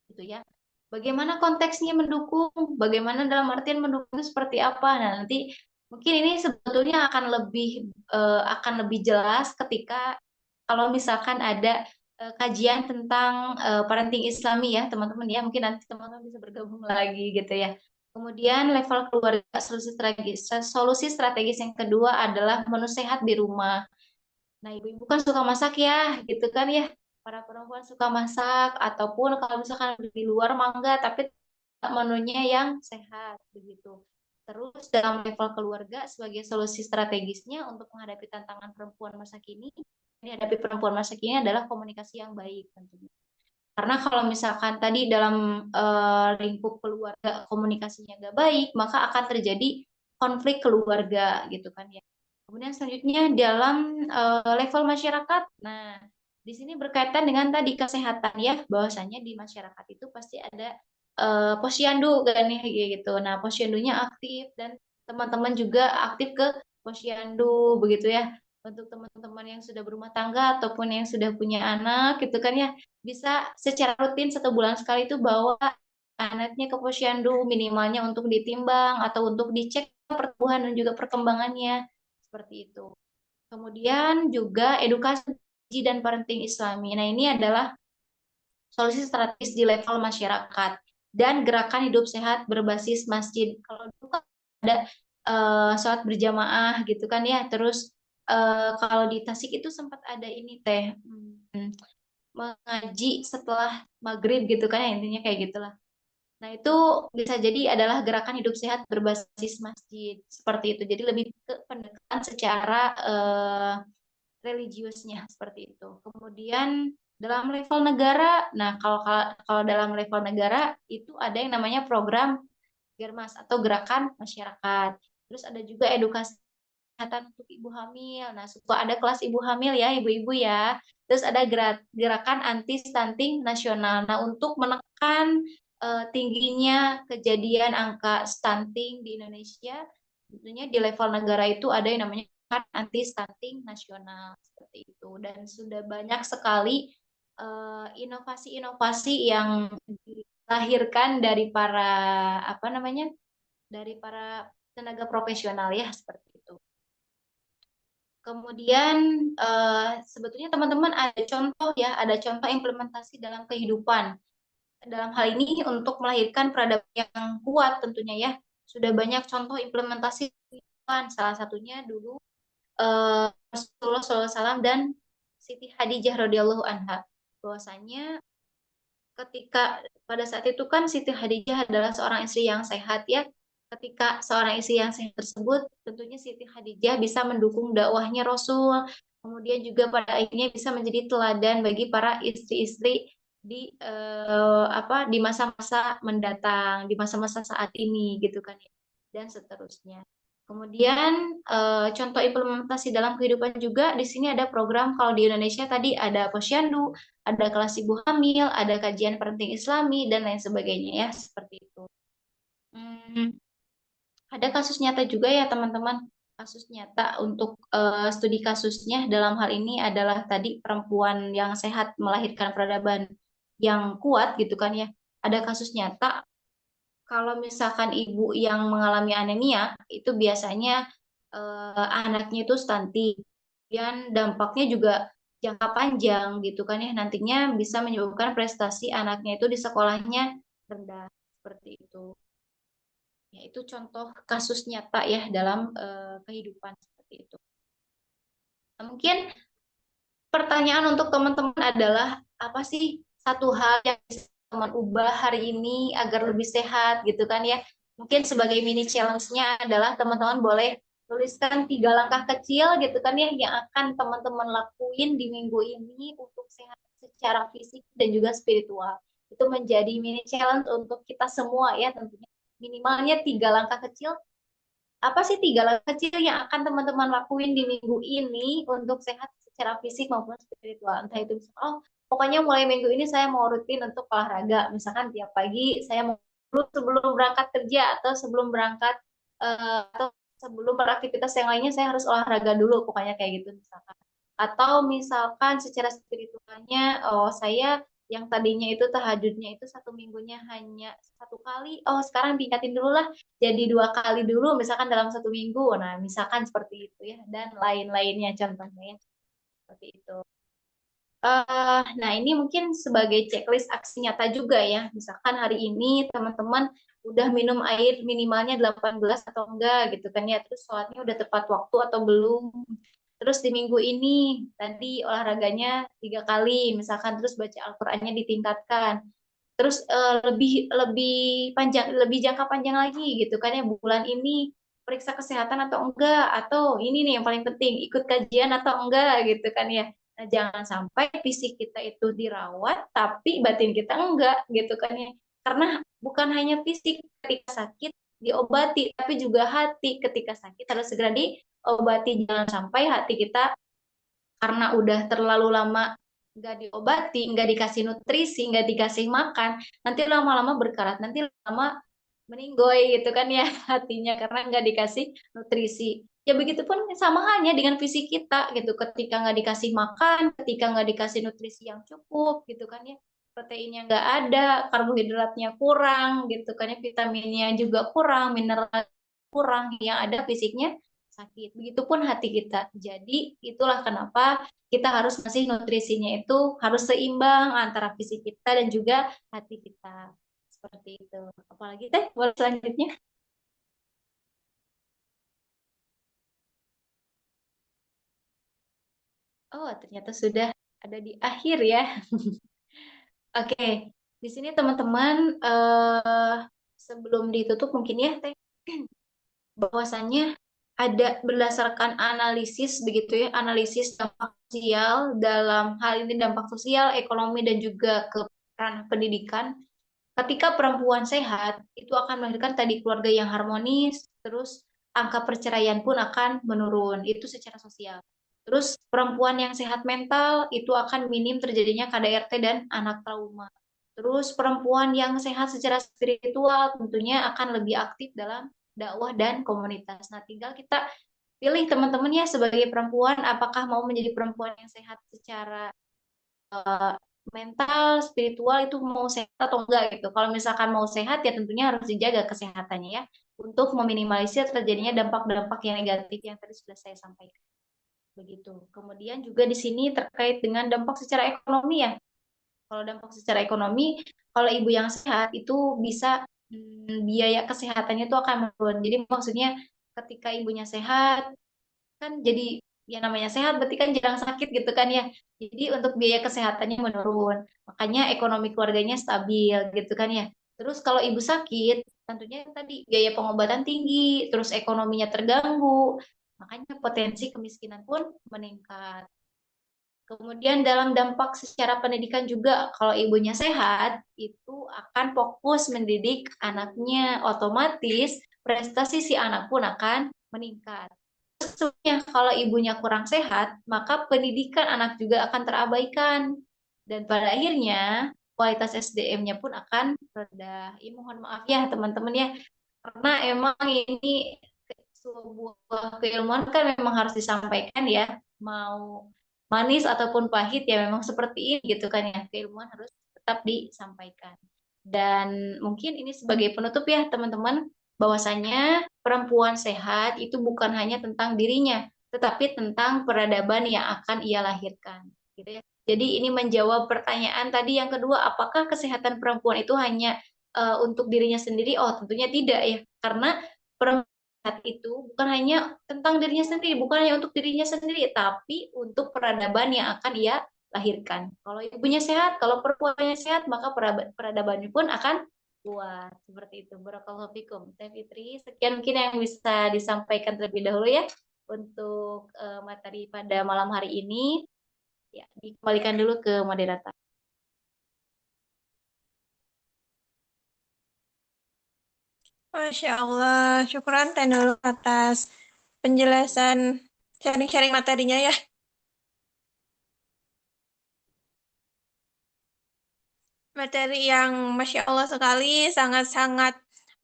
gitu ya. Bagaimana konteksnya mendukung? Bagaimana dalam artian mendukung itu seperti apa? Nah, nanti mungkin ini sebetulnya akan lebih jelas ketika kalau misalkan ada kajian tentang parenting Islami ya, teman-teman ya. Mungkin nanti teman-teman bisa bergabung lagi gitu ya. Kemudian level keluarga, solusi strategis yang kedua adalah menu sehat di rumah. Nah, ibu-ibu kan suka masak ya, gitu kan ya. Para perempuan suka masak, ataupun kalau misalkan di luar mangga, tapi menunya yang sehat, begitu. Terus dalam level keluarga, sebagai solusi strategisnya untuk menghadapi tantangan perempuan masa kini, dihadapi perempuan masa kini adalah komunikasi yang baik tentunya. Karena kalau misalkan tadi dalam lingkup keluarga komunikasinya nggak baik, maka akan terjadi konflik keluarga gitu kan ya. Kemudian selanjutnya dalam level masyarakat, nah di sini berkaitan dengan tadi kesehatan ya, bahwasanya di masyarakat itu pasti ada posyandu kan ya kayak gitu. Nah posyandunya aktif dan teman-teman juga aktif ke posyandu begitu ya. Untuk teman-teman yang sudah berumah tangga ataupun yang sudah punya anak gitu kan ya, bisa secara rutin 1 bulan sekali itu bawa anaknya ke posyandu, minimalnya untuk ditimbang atau untuk dicek pertumbuhan dan juga perkembangannya seperti itu. Kemudian juga edukasi dan parenting Islami. Nah, ini adalah solusi strategis di level masyarakat dan gerakan hidup sehat berbasis masjid. Kalau dulu kan ada sholat berjamaah gitu kan ya. Terus kalau di Tasik itu sempat ada ini teh, mengaji setelah maghrib gitu kan ya, intinya kayak gitulah. Nah itu bisa jadi adalah gerakan hidup sehat berbasis masjid seperti itu. Jadi lebih ke pendekatan secara religiusnya seperti itu. Kemudian dalam level negara, nah kalau dalam level negara itu ada yang namanya program Germas atau gerakan masyarakat. Terus ada juga edukasi kesehatan untuk ibu hamil. Nah, suka ada kelas ibu hamil ya, ibu-ibu ya. Terus ada gerakan anti stunting nasional. Nah, untuk menekan tingginya kejadian angka stunting di Indonesia, tentunya di level negara itu ada yang namanya gerakan anti stunting nasional seperti itu. Dan sudah banyak sekali inovasi-inovasi yang dilahirkan dari para apa namanya? Dari para tenaga profesional ya seperti itu. Kemudian sebetulnya teman-teman ada contoh ya, ada contoh implementasi dalam kehidupan. Dalam hal ini untuk melahirkan peradaban yang kuat tentunya ya. Sudah banyak contoh implementasi kehidupan. Salah satunya dulu Rasulullah SAW dan Siti Hadijah radhiyallahu anha. Bahwasanya ketika pada saat itu kan Siti Hadijah adalah seorang istri yang sehat ya. Ketika seorang istri yang sehat tersebut, tentunya Siti Hadijah bisa mendukung dakwahnya Rasul, kemudian juga pada akhirnya bisa menjadi teladan bagi para istri-istri di di masa-masa mendatang, di masa-masa saat ini gitu kan ya, dan seterusnya. Kemudian contoh implementasi dalam kehidupan juga di sini ada program kalau di Indonesia tadi ada posyandu, ada kelas ibu hamil, ada kajian parenting Islami dan lain sebagainya ya seperti itu. Hmm, ada kasus nyata juga ya teman-teman. Kasus nyata untuk studi kasusnya dalam hal ini adalah tadi perempuan yang sehat melahirkan peradaban yang kuat gitu kan ya. Ada kasus nyata kalau misalkan ibu yang mengalami anemia itu biasanya anaknya itu stunting. Dan dampaknya juga jangka panjang gitu kan ya. Nantinya bisa menyebabkan prestasi anaknya itu di sekolahnya rendah seperti itu. Ya, itu contoh kasus nyata ya dalam kehidupan seperti itu. Nah, mungkin pertanyaan untuk teman-teman adalah apa sih satu hal yang bisa teman ubah hari ini agar lebih sehat gitu kan ya. Mungkin sebagai mini challenge-nya adalah teman-teman boleh tuliskan 3 langkah kecil gitu kan ya yang akan teman-teman lakuin di minggu ini untuk sehat secara fisik dan juga spiritual. Itu menjadi mini challenge untuk kita semua ya tentunya. Minimalnya 3 langkah kecil, apa sih 3 langkah kecil yang akan teman-teman lakuin di minggu ini untuk sehat secara fisik maupun spiritual? Entah itu bisa, oh pokoknya mulai minggu ini saya mau rutin untuk olahraga. Misalkan tiap pagi saya mau sebelum berangkat kerja atau sebelum berangkat atau sebelum beraktivitas yang lainnya saya harus olahraga dulu. Pokoknya kayak gitu misalkan. Atau misalkan secara spiritualnya, oh saya yang tadinya itu tahajudnya itu 1 minggunya hanya 1 kali, oh sekarang tingkatin dulu lah jadi 2 kali dulu misalkan dalam 1 minggu. Nah, misalkan seperti itu ya dan lain-lainnya contohnya ya seperti itu. Nah, ini mungkin sebagai checklist aksi nyata juga ya. Misalkan hari ini teman-teman udah minum air minimalnya 18 gelas atau enggak gitu kan ya. Terus sholatnya udah tepat waktu atau belum. Terus di minggu ini tadi olahraganya 3 kali misalkan terus baca Al-Qur'annya ditingkatkan. Terus lebih lebih panjang, lebih jangka panjang lagi gitu kan ya, bulan ini periksa kesehatan atau enggak, atau ini nih yang paling penting ikut kajian atau enggak gitu kan ya. Nah, jangan sampai fisik kita itu dirawat tapi batin kita enggak gitu kan ya, karena bukan hanya fisik ketika sakit diobati tapi juga hati ketika sakit harus segera diobati. Jangan sampai hati kita karena udah terlalu lama nggak diobati, nggak dikasih nutrisi, nggak dikasih makan, nanti lama-lama berkarat, nanti lama meninggoy gitu kan ya hatinya karena nggak dikasih nutrisi. Ya begitupun sama halnya dengan fisik kita gitu, ketika nggak dikasih makan, ketika nggak dikasih nutrisi yang cukup gitu kan ya, proteinnya nggak ada, karbohidratnya kurang gitu kan ya, vitaminnya juga kurang, mineral kurang, yang ada fisiknya sakit. Begitupun hati kita. Jadi itulah kenapa kita harus ngasih nutrisinya itu harus seimbang antara fisik kita dan juga hati kita. Seperti itu. Apalagi teh, buat selanjutnya. Oh, ternyata sudah ada di akhir ya. Oke, di sini teman-teman sebelum ditutup mungkin ya teh, bahwasannya ada berdasarkan analisis begitu ya, analisis dampak sosial dalam hal ini dampak sosial, ekonomi dan juga ke ranah pendidikan. Ketika perempuan sehat, itu akan melahirkan tadi keluarga yang harmonis, terus angka perceraian pun akan menurun, itu secara sosial. Terus perempuan yang sehat mental itu akan minim terjadinya KDRT dan anak trauma. Terus perempuan yang sehat secara spiritual tentunya akan lebih aktif dalam dakwah dan komunitas. Nah, tinggal kita pilih teman-teman ya sebagai perempuan, apakah mau menjadi perempuan yang sehat secara eh, mental, spiritual itu mau sehat atau enggak gitu. Kalau misalkan mau sehat ya tentunya harus dijaga kesehatannya ya untuk meminimalisir terjadinya dampak-dampak yang negatif yang tadi sudah saya sampaikan. Begitu. Kemudian juga di sini terkait dengan dampak secara ekonomi ya. Kalau dampak secara ekonomi, kalau ibu yang sehat itu bisa biaya kesehatannya itu akan menurun. Jadi maksudnya ketika ibunya sehat, kan jadi ya namanya sehat berarti kan jarang sakit gitu kan ya. Jadi untuk biaya kesehatannya menurun. Makanya ekonomi keluarganya stabil gitu kan ya. Terus kalau ibu sakit, tentunya tadi biaya pengobatan tinggi, terus ekonominya terganggu. Makanya potensi kemiskinan pun meningkat. Kemudian dalam dampak secara pendidikan juga, kalau ibunya sehat, itu akan fokus mendidik anaknya, otomatis prestasi si anak pun akan meningkat. Sebenarnya kalau ibunya kurang sehat, maka pendidikan anak juga akan terabaikan. Dan pada akhirnya, kualitas SDM-nya pun akan rendah. Ya, mohon maaf ya teman-teman ya, karena emang ini sebuah keilmuan kan memang harus disampaikan ya, mau manis ataupun pahit ya memang seperti ini gitu kan ya, keilmuan harus tetap disampaikan. Dan mungkin ini sebagai penutup ya teman-teman, bahwasanya perempuan sehat itu bukan hanya tentang dirinya, tetapi tentang peradaban yang akan ia lahirkan. Gitu ya. Jadi ini menjawab pertanyaan tadi yang kedua, apakah kesehatan perempuan itu hanya untuk dirinya sendiri? Oh, tentunya tidak ya, karena perempuan itu bukan hanya tentang dirinya sendiri, bukan hanya untuk dirinya sendiri, tapi untuk peradaban yang akan ia lahirkan. Kalau ibunya sehat, kalau perempuannya sehat, maka peradabannya pun akan kuat. Seperti itu. Barakallahu fikum. Teh Fitri, sekian mungkin yang bisa disampaikan terlebih dahulu ya untuk materi pada malam hari ini. Ya, dikembalikan dulu ke moderator. Masya Allah, syukuran Teh Nurul atas penjelasan sharing-sharing materinya ya. Materi yang Masya Allah sekali, sangat-sangat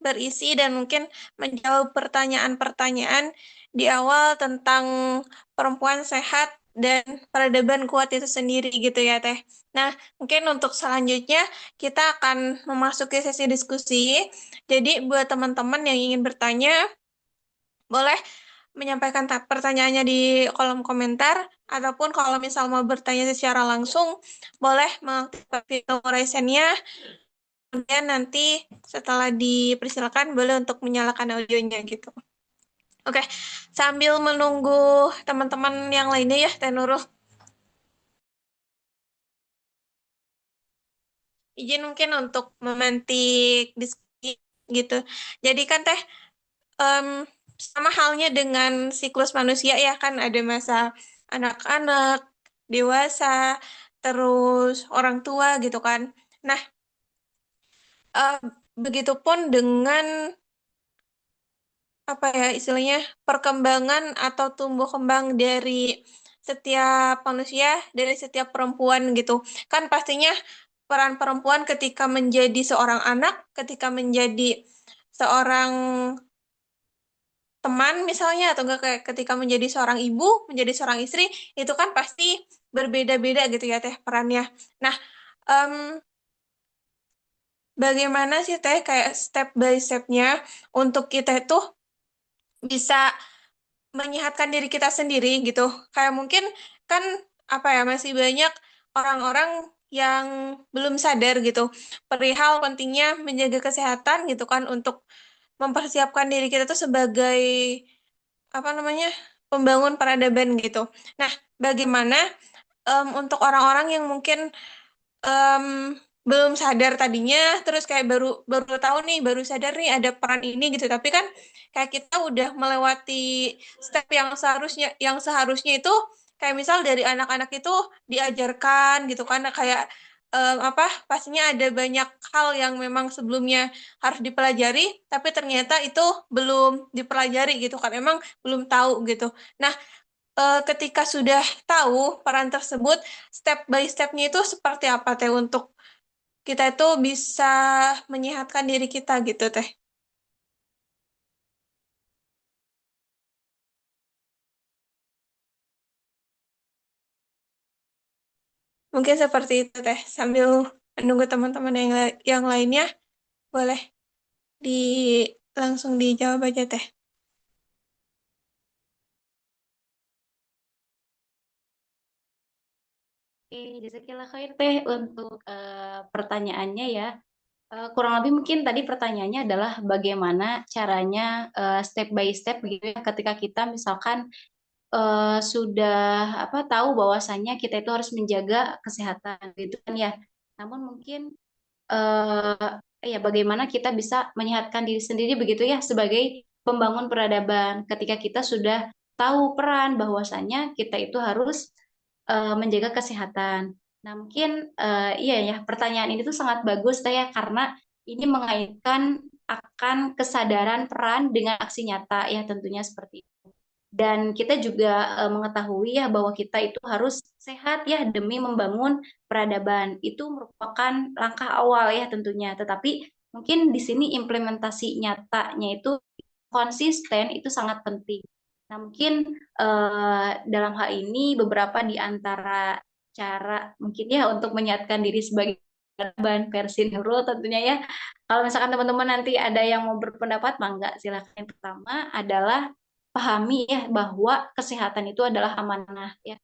berisi dan mungkin menjawab pertanyaan-pertanyaan di awal tentang perempuan sehat dan peradaban kuat itu sendiri gitu ya Teh. Nah, mungkin untuk selanjutnya kita akan memasuki sesi diskusi. Jadi buat teman-teman yang ingin bertanya, boleh menyampaikan pertanyaannya di kolom komentar, ataupun kalau misal mau bertanya secara langsung, boleh mengaktifkan fitur raise hand-nya. Kemudian nanti setelah dipersilakan, boleh untuk menyalakan audionya gitu. Oke, sambil menunggu teman-teman yang lainnya ya, Teh Nurul, izin mungkin untuk memantik diskusi gitu. Jadi kan Teh, em, sama halnya dengan siklus manusia ya kan ada masa anak-anak, dewasa, terus orang tua gitu kan. Nah, eh, begitupun dengan apa ya istilahnya perkembangan atau tumbuh kembang dari setiap manusia, dari setiap perempuan gitu. Kan pastinya peran perempuan ketika menjadi seorang anak, ketika menjadi seorang teman misalnya atau enggak kayak ketika menjadi seorang ibu, menjadi seorang istri, itu kan pasti berbeda-beda gitu ya Teh perannya. Nah, em, bagaimana sih Teh kayak step by stepnya untuk kita itu bisa menyehatkan diri kita sendiri gitu. Kayak mungkin kan apa ya masih banyak orang-orang yang belum sadar gitu perihal pentingnya menjaga kesehatan gitu kan untuk mempersiapkan diri kita tuh sebagai apa namanya pembangun peradaban gitu. Nah, bagaimana untuk orang-orang yang mungkin em, belum sadar tadinya, terus kayak baru baru tahu nih, baru sadar nih ada peran ini gitu. Tapi kan kayak kita udah melewati step yang seharusnya itu kayak misal dari anak-anak itu diajarkan gitu kan kayak apa pastinya ada banyak hal yang memang sebelumnya harus dipelajari, tapi ternyata itu belum dipelajari gitu kan, emang belum tahu gitu. Nah, ketika sudah tahu peran tersebut, step by stepnya itu seperti apa Teh untuk kita itu bisa menyehatkan diri kita gitu Teh. Mungkin seperti itu Teh. Sambil menunggu teman-teman yang lainnya, boleh di langsung dijawab aja Teh. Oke, jazakillah khair Teh untuk pertanyaannya ya. Kurang lebih mungkin tadi pertanyaannya adalah bagaimana caranya step by step gitu ya ketika kita misalkan sudah apa tahu bahwasannya kita itu harus menjaga kesehatan gitu kan ya. Namun mungkin ya bagaimana kita bisa menyehatkan diri sendiri begitu ya sebagai pembangun peradaban ketika kita sudah tahu peran bahwasannya kita itu harus menjaga kesehatan. Nah, mungkin iya ya pertanyaan ini tuh sangat bagus Teh, ya karena ini mengaitkan akan kesadaran peran dengan aksi nyata ya tentunya seperti itu. Dan kita juga mengetahui ya bahwa kita itu harus sehat ya demi membangun peradaban. Itu merupakan langkah awal ya tentunya. Tetapi mungkin di sini implementasi nyatanya itu konsisten itu sangat penting. Nah, mungkin dalam hal ini beberapa di antara cara mungkin ya untuk menyehatkan diri sebagai peradaban versi Nurul tentunya ya. Kalau misalkan teman-teman nanti ada yang mau berpendapat, mangga silakan. Yang pertama adalah pahami ya bahwa kesehatan itu adalah amanah ya.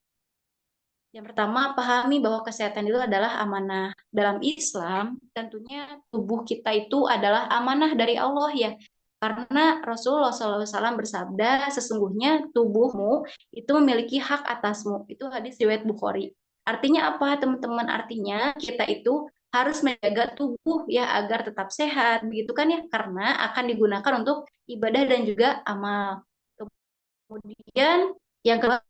Yang pertama, pahami bahwa kesehatan itu adalah amanah. Dalam Islam, tentunya tubuh kita itu adalah amanah dari Allah ya. Karena Rasulullah SAW bersabda, sesungguhnya tubuhmu itu memiliki hak atasmu. Itu hadis riwayat Bukhari. Artinya apa, teman-teman? Artinya kita itu harus menjaga tubuh ya agar tetap sehat, begitu kan ya? Karena akan digunakan untuk ibadah dan juga amal. Kemudian yang kedua,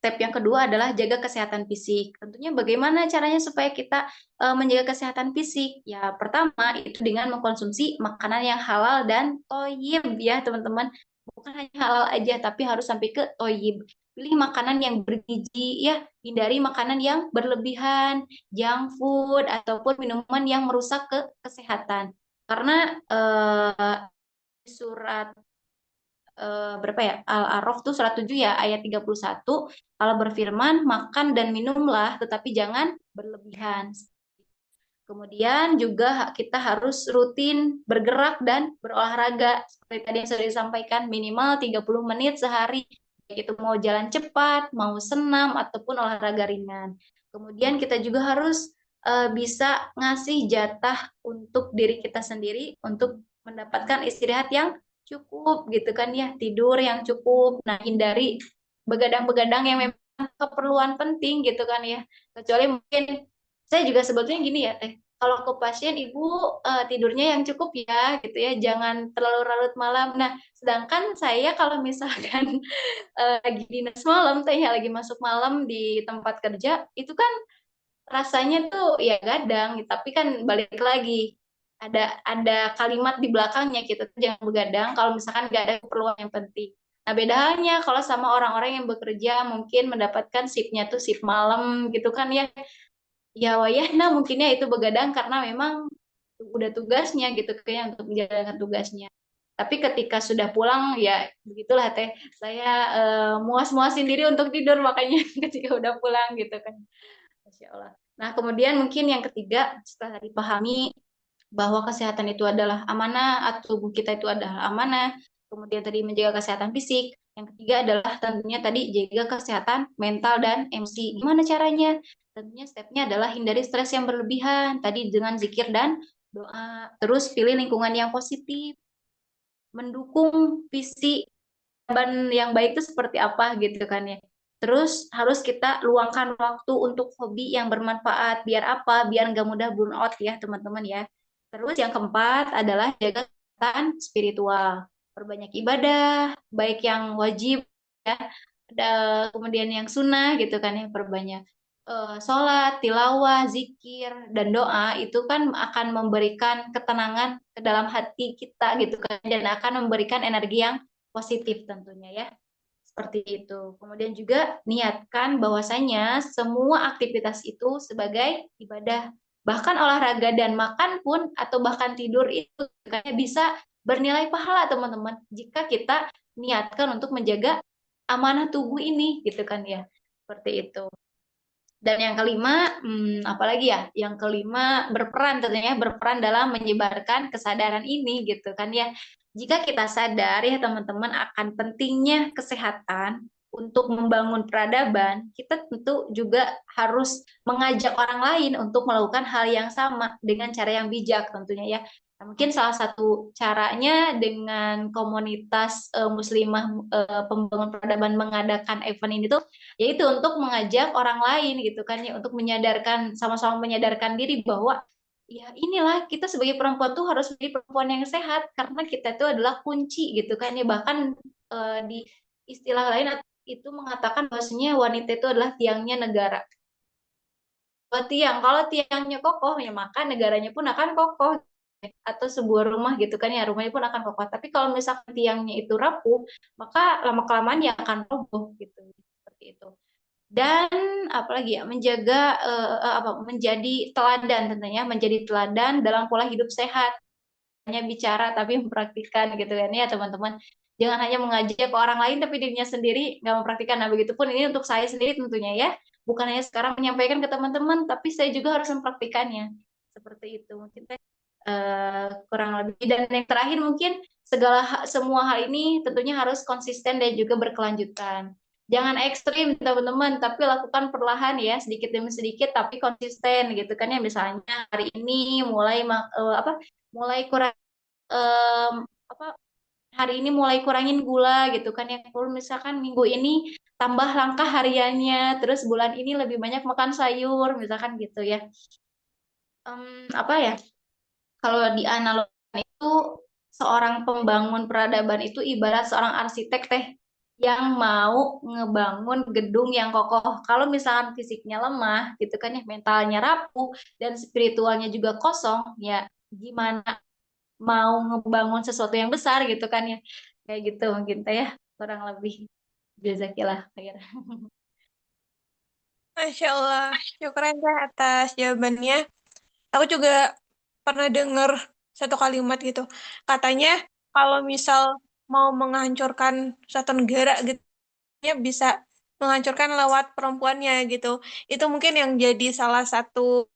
step yang kedua adalah jaga kesehatan fisik. Tentunya bagaimana caranya supaya kita menjaga kesehatan fisik? Ya, pertama itu dengan mengkonsumsi makanan yang halal dan toyib ya, teman-teman. Bukan hanya halal aja, tapi harus sampai ke toyib. Pilih makanan yang bergizi ya, hindari makanan yang berlebihan, junk food ataupun minuman yang merusak kesehatan. Karena surat berapa ya? Al-A'raf tuh surat 7 ya, ayat 31. Allah berfirman, makan dan minumlah, tetapi jangan berlebihan. Kemudian juga kita harus rutin bergerak dan berolahraga. Seperti tadi yang sudah disampaikan, minimal 30 menit sehari. Baik itu mau jalan cepat, mau senam, ataupun olahraga ringan. Kemudian kita juga harus bisa ngasih jatah untuk diri kita sendiri untuk mendapatkan istirahat yang cukup gitu kan ya, tidur yang cukup. Nah, hindari begadang-begadang yang memang keperluan penting gitu kan ya. Kecuali mungkin saya juga sebetulnya gini ya Teh, kalau ke pasien ibu tidurnya yang cukup ya gitu ya, jangan terlalu larut malam. Nah, sedangkan saya kalau misalkan lagi dinas malam Teh ya, lagi masuk malam di tempat kerja, itu kan rasanya tuh ya gadang, tapi kan balik lagi ada kalimat di belakangnya kita tuh jangan begadang kalau misalkan gak ada keperluan yang penting. Nah, bedanya kalau sama orang-orang yang bekerja mungkin mendapatkan shiftnya tuh shift malam gitu kan ya. Ya wayahna mungkinnya itu begadang karena memang udah tugasnya gitu kayaknya untuk menjalankan tugasnya. Tapi ketika sudah pulang ya begitulah Teh. Saya muas-muasin diri untuk tidur makanya ketika udah pulang gitu kan. Masya Allah. Nah, kemudian mungkin yang ketiga, setelah dipahami bahwa kesehatan itu adalah amanah, atau tubuh kita itu adalah amanah, kemudian tadi menjaga kesehatan fisik, yang ketiga adalah tentunya tadi jaga kesehatan mental dan emosi. Gimana caranya? Tentunya stepnya adalah hindari stres yang berlebihan, tadi dengan zikir dan doa. Terus pilih lingkungan yang positif, mendukung visi yang baik itu seperti apa gitu kan ya. Terus harus kita luangkan waktu untuk hobi yang bermanfaat. Biar apa? Biar nggak mudah burn out ya teman-teman ya. Terus yang keempat adalah jaga kesehatan spiritual. Perbanyak ibadah, baik yang wajib ya, ada kemudian yang sunnah gitu kan ya, perbanyak sholat, tilawah, zikir, dan doa itu kan akan memberikan ketenangan ke dalam hati kita gitu kan, dan akan memberikan energi yang positif tentunya ya. Seperti itu. Kemudian juga niatkan bahwasanya semua aktivitas itu sebagai ibadah. Bahkan olahraga dan makan pun atau bahkan tidur itu kayak bisa bernilai pahala teman-teman jika kita niatkan untuk menjaga amanah tubuh ini gitu kan ya. Seperti itu. Dan yang kelima, apalagi ya? Yang kelima berperan tentunya berperan dalam menyebarkan kesadaran ini gitu kan ya. Jika kita sadar ya teman-teman akan pentingnya kesehatan untuk membangun peradaban, kita tentu juga harus mengajak orang lain untuk melakukan hal yang sama dengan cara yang bijak tentunya ya. Nah, mungkin salah satu caranya dengan komunitas muslimah pembangun peradaban mengadakan event ini tuh yaitu untuk mengajak orang lain gitu kan ya untuk menyadarkan sama-sama menyadarkan diri bahwa ya inilah kita sebagai perempuan tuh harus menjadi perempuan yang sehat karena kita itu adalah kunci gitu kan ya bahkan di istilah lain itu mengatakan bahwasanya wanita itu adalah tiangnya negara. Kalau tiangnya kokoh ya maka negaranya pun akan kokoh atau sebuah rumah gitu kan ya rumahnya pun akan kokoh. Tapi kalau misalkan tiangnya itu rapuh maka lama kelamaan ya akan roboh gitu seperti itu. Dan apalagi ya menjaga menjadi teladan tentunya menjadi teladan dalam pola hidup sehat, hanya bicara tapi mempraktikkan gitu kan ya teman-teman, jangan hanya mengajak ke orang lain tapi dirinya sendiri nggak mempraktikkan. Nah begitu pun ini untuk saya sendiri tentunya ya, bukan hanya sekarang menyampaikan ke teman-teman tapi saya juga harus mempraktikannya seperti itu mungkin kurang lebih. Dan yang terakhir mungkin semua hal ini tentunya harus konsisten dan juga berkelanjutan. jangan ekstrim teman-teman, tapi lakukan perlahan ya, sedikit demi sedikit tapi konsisten gitu kan ya. Misalnya hari ini mulai kurang em, apa hari ini mulai kurangin gula gitu kan ya. Kalau misalkan minggu ini tambah langkah hariannya, terus bulan ini lebih banyak makan sayur misalkan gitu ya. Apa ya? Kalau di analogikan itu seorang pembangun peradaban itu ibarat seorang arsitek teh yang mau ngebangun gedung yang kokoh. Kalau misalkan fisiknya lemah gitu kan ya, mentalnya rapuh dan spiritualnya juga kosong, ya gimana mau ngebangun sesuatu yang besar gitu kan ya. Kayak gitu mungkin teh ya, kurang lebih. Jazakillah khair. Masya Allah, syukuran teh atas jawabannya. Aku juga pernah dengar satu kalimat gitu. Katanya kalau misal mau menghancurkan suatu negara gitu, ya bisa menghancurkan lewat perempuannya gitu. Itu mungkin yang jadi salah satu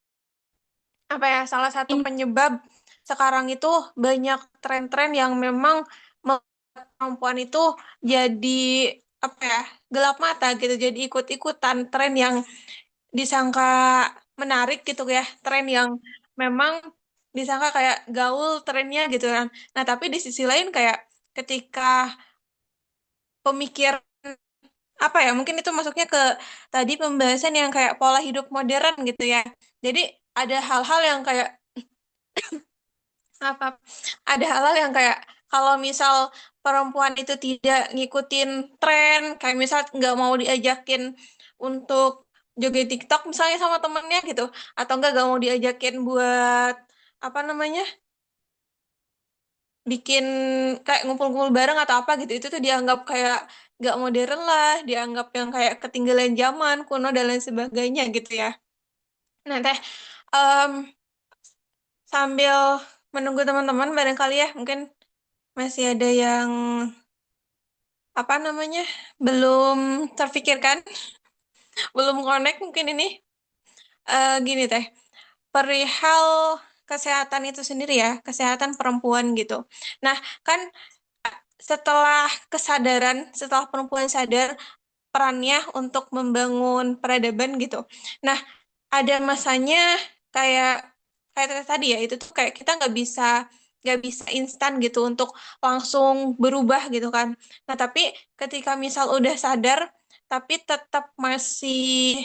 apa ya, salah satu penyebab sekarang itu banyak tren-tren yang memang membuat perempuan itu jadi apa ya, gelap mata gitu, jadi ikut-ikutan tren yang disangka menarik gitu ya, tren yang memang disangka kayak gaul trennya gitu kan. Nah, tapi di sisi lain kayak ketika pemikir apa ya, mungkin itu masuknya ke tadi pembahasan yang kayak pola hidup modern gitu ya. Jadi ada hal-hal yang kayak apa, ada hal-hal yang kayak kalau misal perempuan itu tidak ngikutin tren, kayak misal nggak mau diajakin untuk joget TikTok misalnya sama temennya gitu, atau enggak gak mau diajakin buat apa namanya, bikin kayak ngumpul-ngumpul bareng atau apa gitu, itu tuh dianggap kayak gak modern lah, dianggap yang kayak ketinggalan zaman kuno dan lain sebagainya gitu ya. Nah teh, em, sambil menunggu teman-teman barangkali ya, mungkin masih ada yang apa namanya, belum terfikirkan, belum connect mungkin ini. Gini teh, perihal kesehatan itu sendiri ya, kesehatan perempuan gitu. Nah, kan setelah kesadaran, setelah perempuan sadar perannya untuk membangun peradaban gitu. Nah, ada masanya kayak kayak tadi ya, itu tuh kayak kita nggak bisa instan gitu untuk langsung berubah gitu kan. Nah, tapi ketika misal udah sadar tapi tetap masih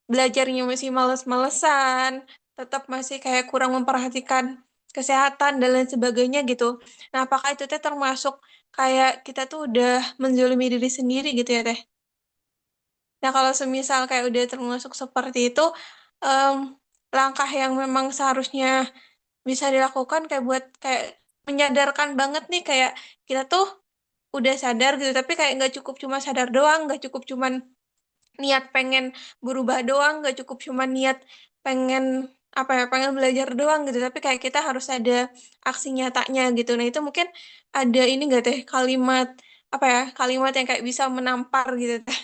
belajarnya masih males-malesan, tetap masih kayak kurang memperhatikan kesehatan dan lain sebagainya gitu. Nah, apakah itu teh termasuk kayak kita tuh udah menzolimi diri sendiri gitu ya teh? Nah, kalau semisal kayak udah termasuk seperti itu, em, langkah yang memang seharusnya bisa dilakukan kayak buat kayak menyadarkan banget nih, kayak kita tuh udah sadar gitu, tapi kayak nggak cukup cuma sadar doang, nggak cukup cuman niat pengen berubah doang, nggak cukup cuma niat pengen apa ya, pengen belajar doang gitu, tapi kayak kita harus ada aksi nyatanya gitu. Nah, itu mungkin ada ini nggak teh, kalimat apa ya, kalimat yang kayak bisa menampar gitu teh.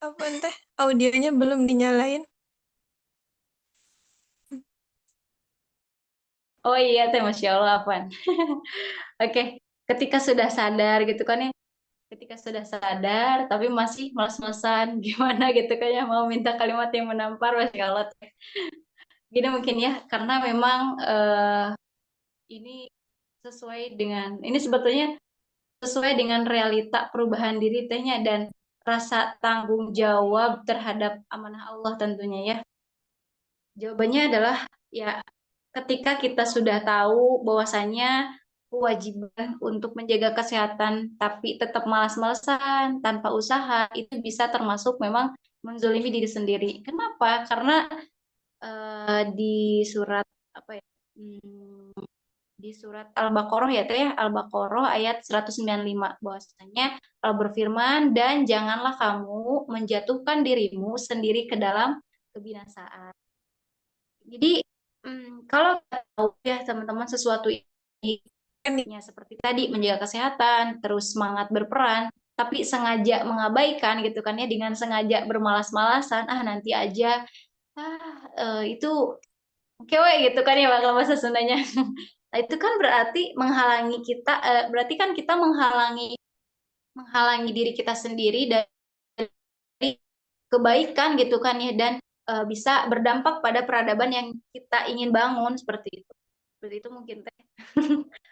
Apa teh, audionya belum dinyalain. Oh iya teh, Masya Allah, Afwan. Oke, ketika sudah sadar gitu kan ya, ketika sudah sadar tapi masih malas-malasan gimana gitu kan ya, mau minta kalimat yang menampar, Masya Allah. Gini mungkin ya, karena memang ini ini sebetulnya sesuai dengan realita perubahan diri tehnya dan rasa tanggung jawab terhadap amanah Allah tentunya ya. Jawabannya adalah ya, ketika kita sudah tahu bahwasanya kewajiban untuk menjaga kesehatan tapi tetap malas-malesan tanpa usaha itu bisa termasuk memang menzolimi diri sendiri. Kenapa? Karena di surat apa ya? Di surat Al-Baqarah ya teh ya, Al-Baqarah ayat 195 bahwasanya Allah berfirman, dan janganlah kamu menjatuhkan dirimu sendiri ke dalam kebinasaan. Jadi Kalau nggak tahu ya teman-teman sesuatu ini ya seperti tadi menjaga kesehatan, terus semangat berperan, tapi sengaja mengabaikan gitu kan ya dengan sengaja bermalas-malasan, ah nanti aja, itu kewe gitu kan ya kalau bahasa Sundanya. Nah, itu kan berarti menghalangi kita, berarti kan kita menghalangi menghalangi diri kita sendiri dari kebaikan gitu kan ya dan bisa berdampak pada peradaban yang kita ingin bangun seperti itu. Seperti itu mungkin teh.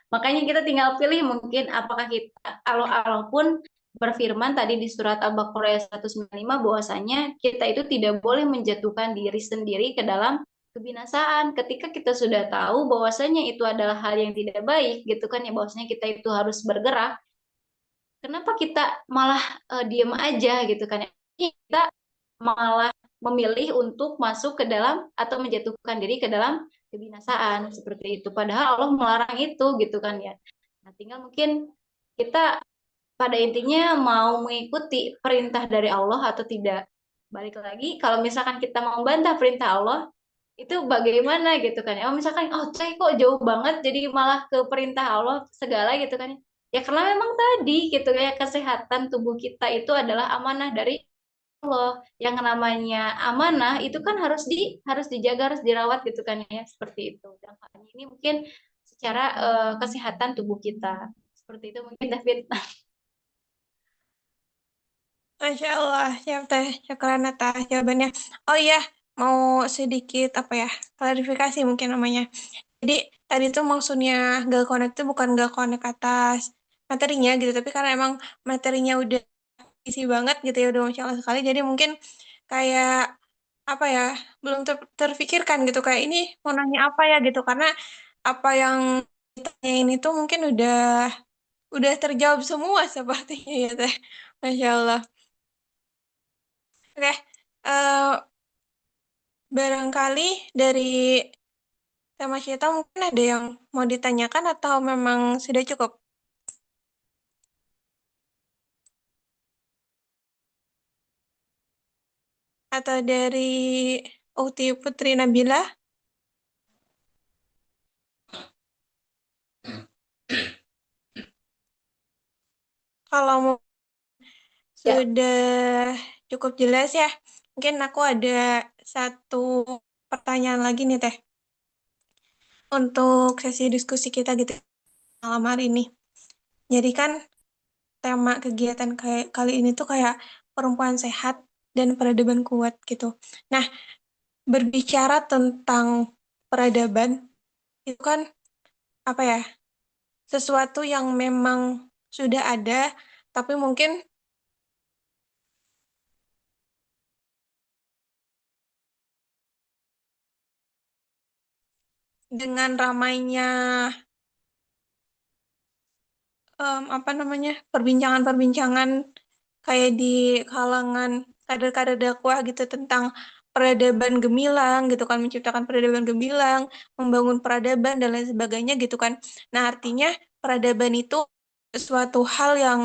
Makanya kita tinggal pilih mungkin apakah kita Allah pun berfirman tadi di surat Al-Baqarah ayat 195 bahwasanya kita itu tidak boleh menjatuhkan diri sendiri ke dalam kebinasaan. Ketika kita sudah tahu bahwasanya itu adalah hal yang tidak baik gitu kan ya bahwasanya kita itu harus bergerak, kenapa kita malah diem aja gitu kan ya? Kita malah memilih untuk masuk ke dalam atau menjatuhkan diri ke dalam kebinasaan seperti itu. Padahal Allah melarang itu gitu kan ya. Nah, tinggal mungkin kita pada intinya mau mengikuti perintah dari Allah atau tidak. Balik lagi, kalau misalkan kita mau membantah perintah Allah, itu bagaimana gitu kan ya. Oh, misalkan, oh cek kok jauh banget, jadi malah ke perintah Allah segala gitu kan. Ya karena memang tadi gitu ya, kesehatan tubuh kita itu adalah amanah dari Allah. Yang namanya amanah itu kan harus dijaga, harus dirawat gitu kan ya, seperti itu. Dan hal ini mungkin secara kesehatan tubuh kita. Seperti itu mungkin David. Masya Allah, ya teh, syukuran atas jawabannya. Oh iya, mau sedikit apa ya, klarifikasi mungkin namanya. Jadi tadi tuh maksudnya gak connect tuh bukan gak connect atas materinya gitu, tapi karena emang materinya udah isi banget gitu ya, udah Masya Allah sekali. Jadi mungkin kayak apa ya, belum terfikirkan gitu, kayak ini mau nanya apa ya gitu, karena apa yang ditanyain itu mungkin udah terjawab semua sepertinya ya teh. Masya Allah. Oke, barangkali dari tema kita mungkin ada yang mau ditanyakan atau memang sudah cukup? Atau dari Ukti Putri Nabila, kalau mau Ya, sudah cukup jelas ya, mungkin aku ada satu pertanyaan lagi nih Teh, untuk sesi diskusi kita gitu malam hari ini. Jadi kan tema kegiatan kayak kali ini tuh kayak perempuan sehat dan peradaban kuat gitu. Nah, berbicara tentang peradaban itu kan apa ya, sesuatu yang memang sudah ada tapi mungkin dengan ramainya apa namanya, perbincangan-perbincangan kayak di kalangan kader-kader dakwah gitu tentang peradaban gemilang gitu kan, menciptakan peradaban gemilang, membangun peradaban dan lain sebagainya gitu kan. Nah, artinya peradaban itu suatu hal yang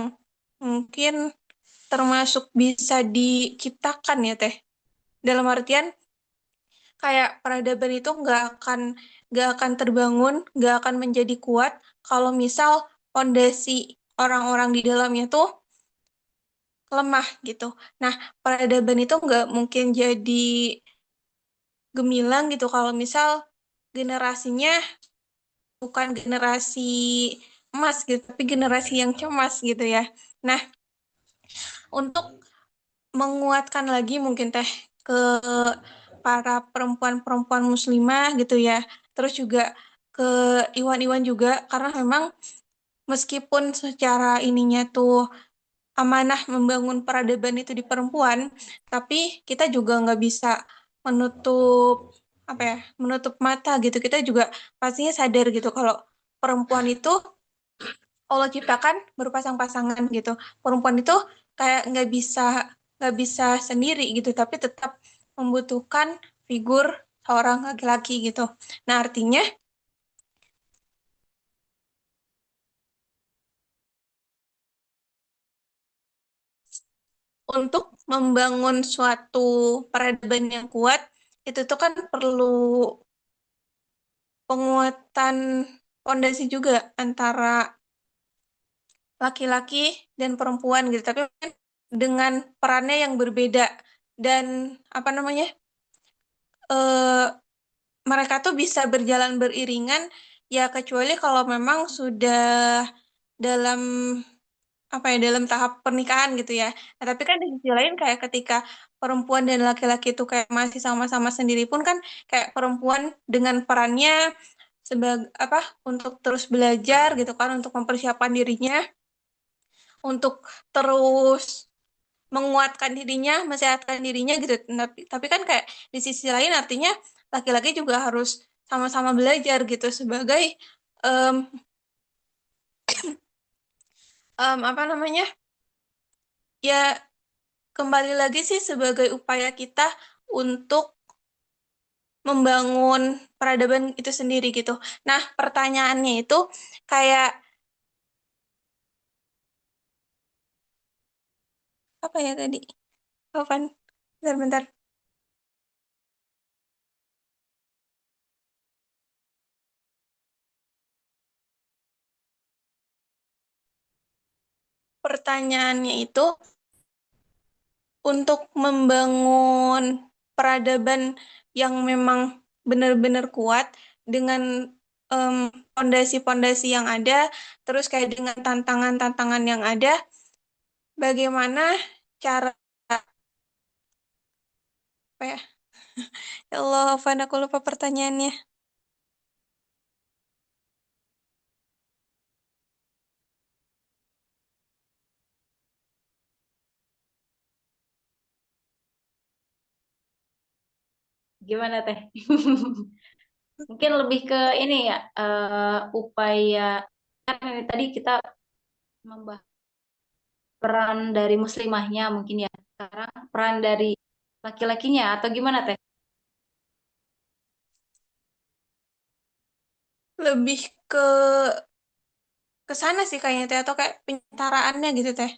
mungkin termasuk bisa diciptakan ya Teh. Dalam artian kayak peradaban itu nggak akan terbangun, nggak akan menjadi kuat kalau misal fondasi orang-orang di dalamnya tuh lemah gitu. Nah, peradaban itu nggak mungkin jadi gemilang gitu kalau misal generasinya bukan generasi emas gitu, tapi generasi yang cemas gitu ya. Nah, untuk menguatkan lagi mungkin teh ke para perempuan-perempuan muslimah gitu ya. Terus juga ke Iwan-Iwan juga karena memang meskipun secara ininya tuh amanah membangun peradaban itu di perempuan, tapi kita juga nggak bisa menutup apa ya, menutup mata gitu. Kita juga pastinya sadar gitu kalau perempuan itu Allah ciptakan berpasang-pasangan gitu. Perempuan itu kayak nggak bisa sendiri gitu, tapi tetap membutuhkan figur seorang laki-laki gitu. Nah, artinya untuk membangun suatu peradaban yang kuat itu tuh kan perlu penguatan fondasi juga antara laki-laki dan perempuan gitu. Tapi kan dengan perannya yang berbeda dan apa namanya? eh, Mereka tuh bisa berjalan beriringan ya kecuali kalau memang sudah dalam apa ya dalam tahap pernikahan gitu ya. Nah, tapi kan di sisi lain kayak ketika perempuan dan laki-laki itu kayak masih sama-sama sendiri pun kan kayak perempuan dengan perannya sebagai apa untuk terus belajar gitu kan untuk mempersiapkan dirinya untuk terus menguatkan dirinya, mensehatkan dirinya gitu. Tapi kan kayak di sisi lain artinya laki-laki juga harus sama-sama belajar gitu sebagai em, apa namanya? Ya kembali lagi sih sebagai upaya kita untuk membangun peradaban itu sendiri gitu. Nah, pertanyaannya itu kayak apa ya tadi? Kapan? Bentar-bentar. Pertanyaannya itu untuk membangun peradaban yang memang benar-benar kuat dengan em, fondasi-fondasi yang ada, terus kayak dengan tantangan-tantangan yang ada, bagaimana cara apa ya? Ya Allah, Van, aku lupa pertanyaannya. Gimana teh? Mungkin lebih ke ini ya, upaya kan ini tadi kita membahas peran dari muslimahnya mungkin ya. Sekarang peran dari laki-lakinya atau gimana teh? Lebih ke ke sana sih kayaknya teh atau kayak penyetaraannya gitu teh.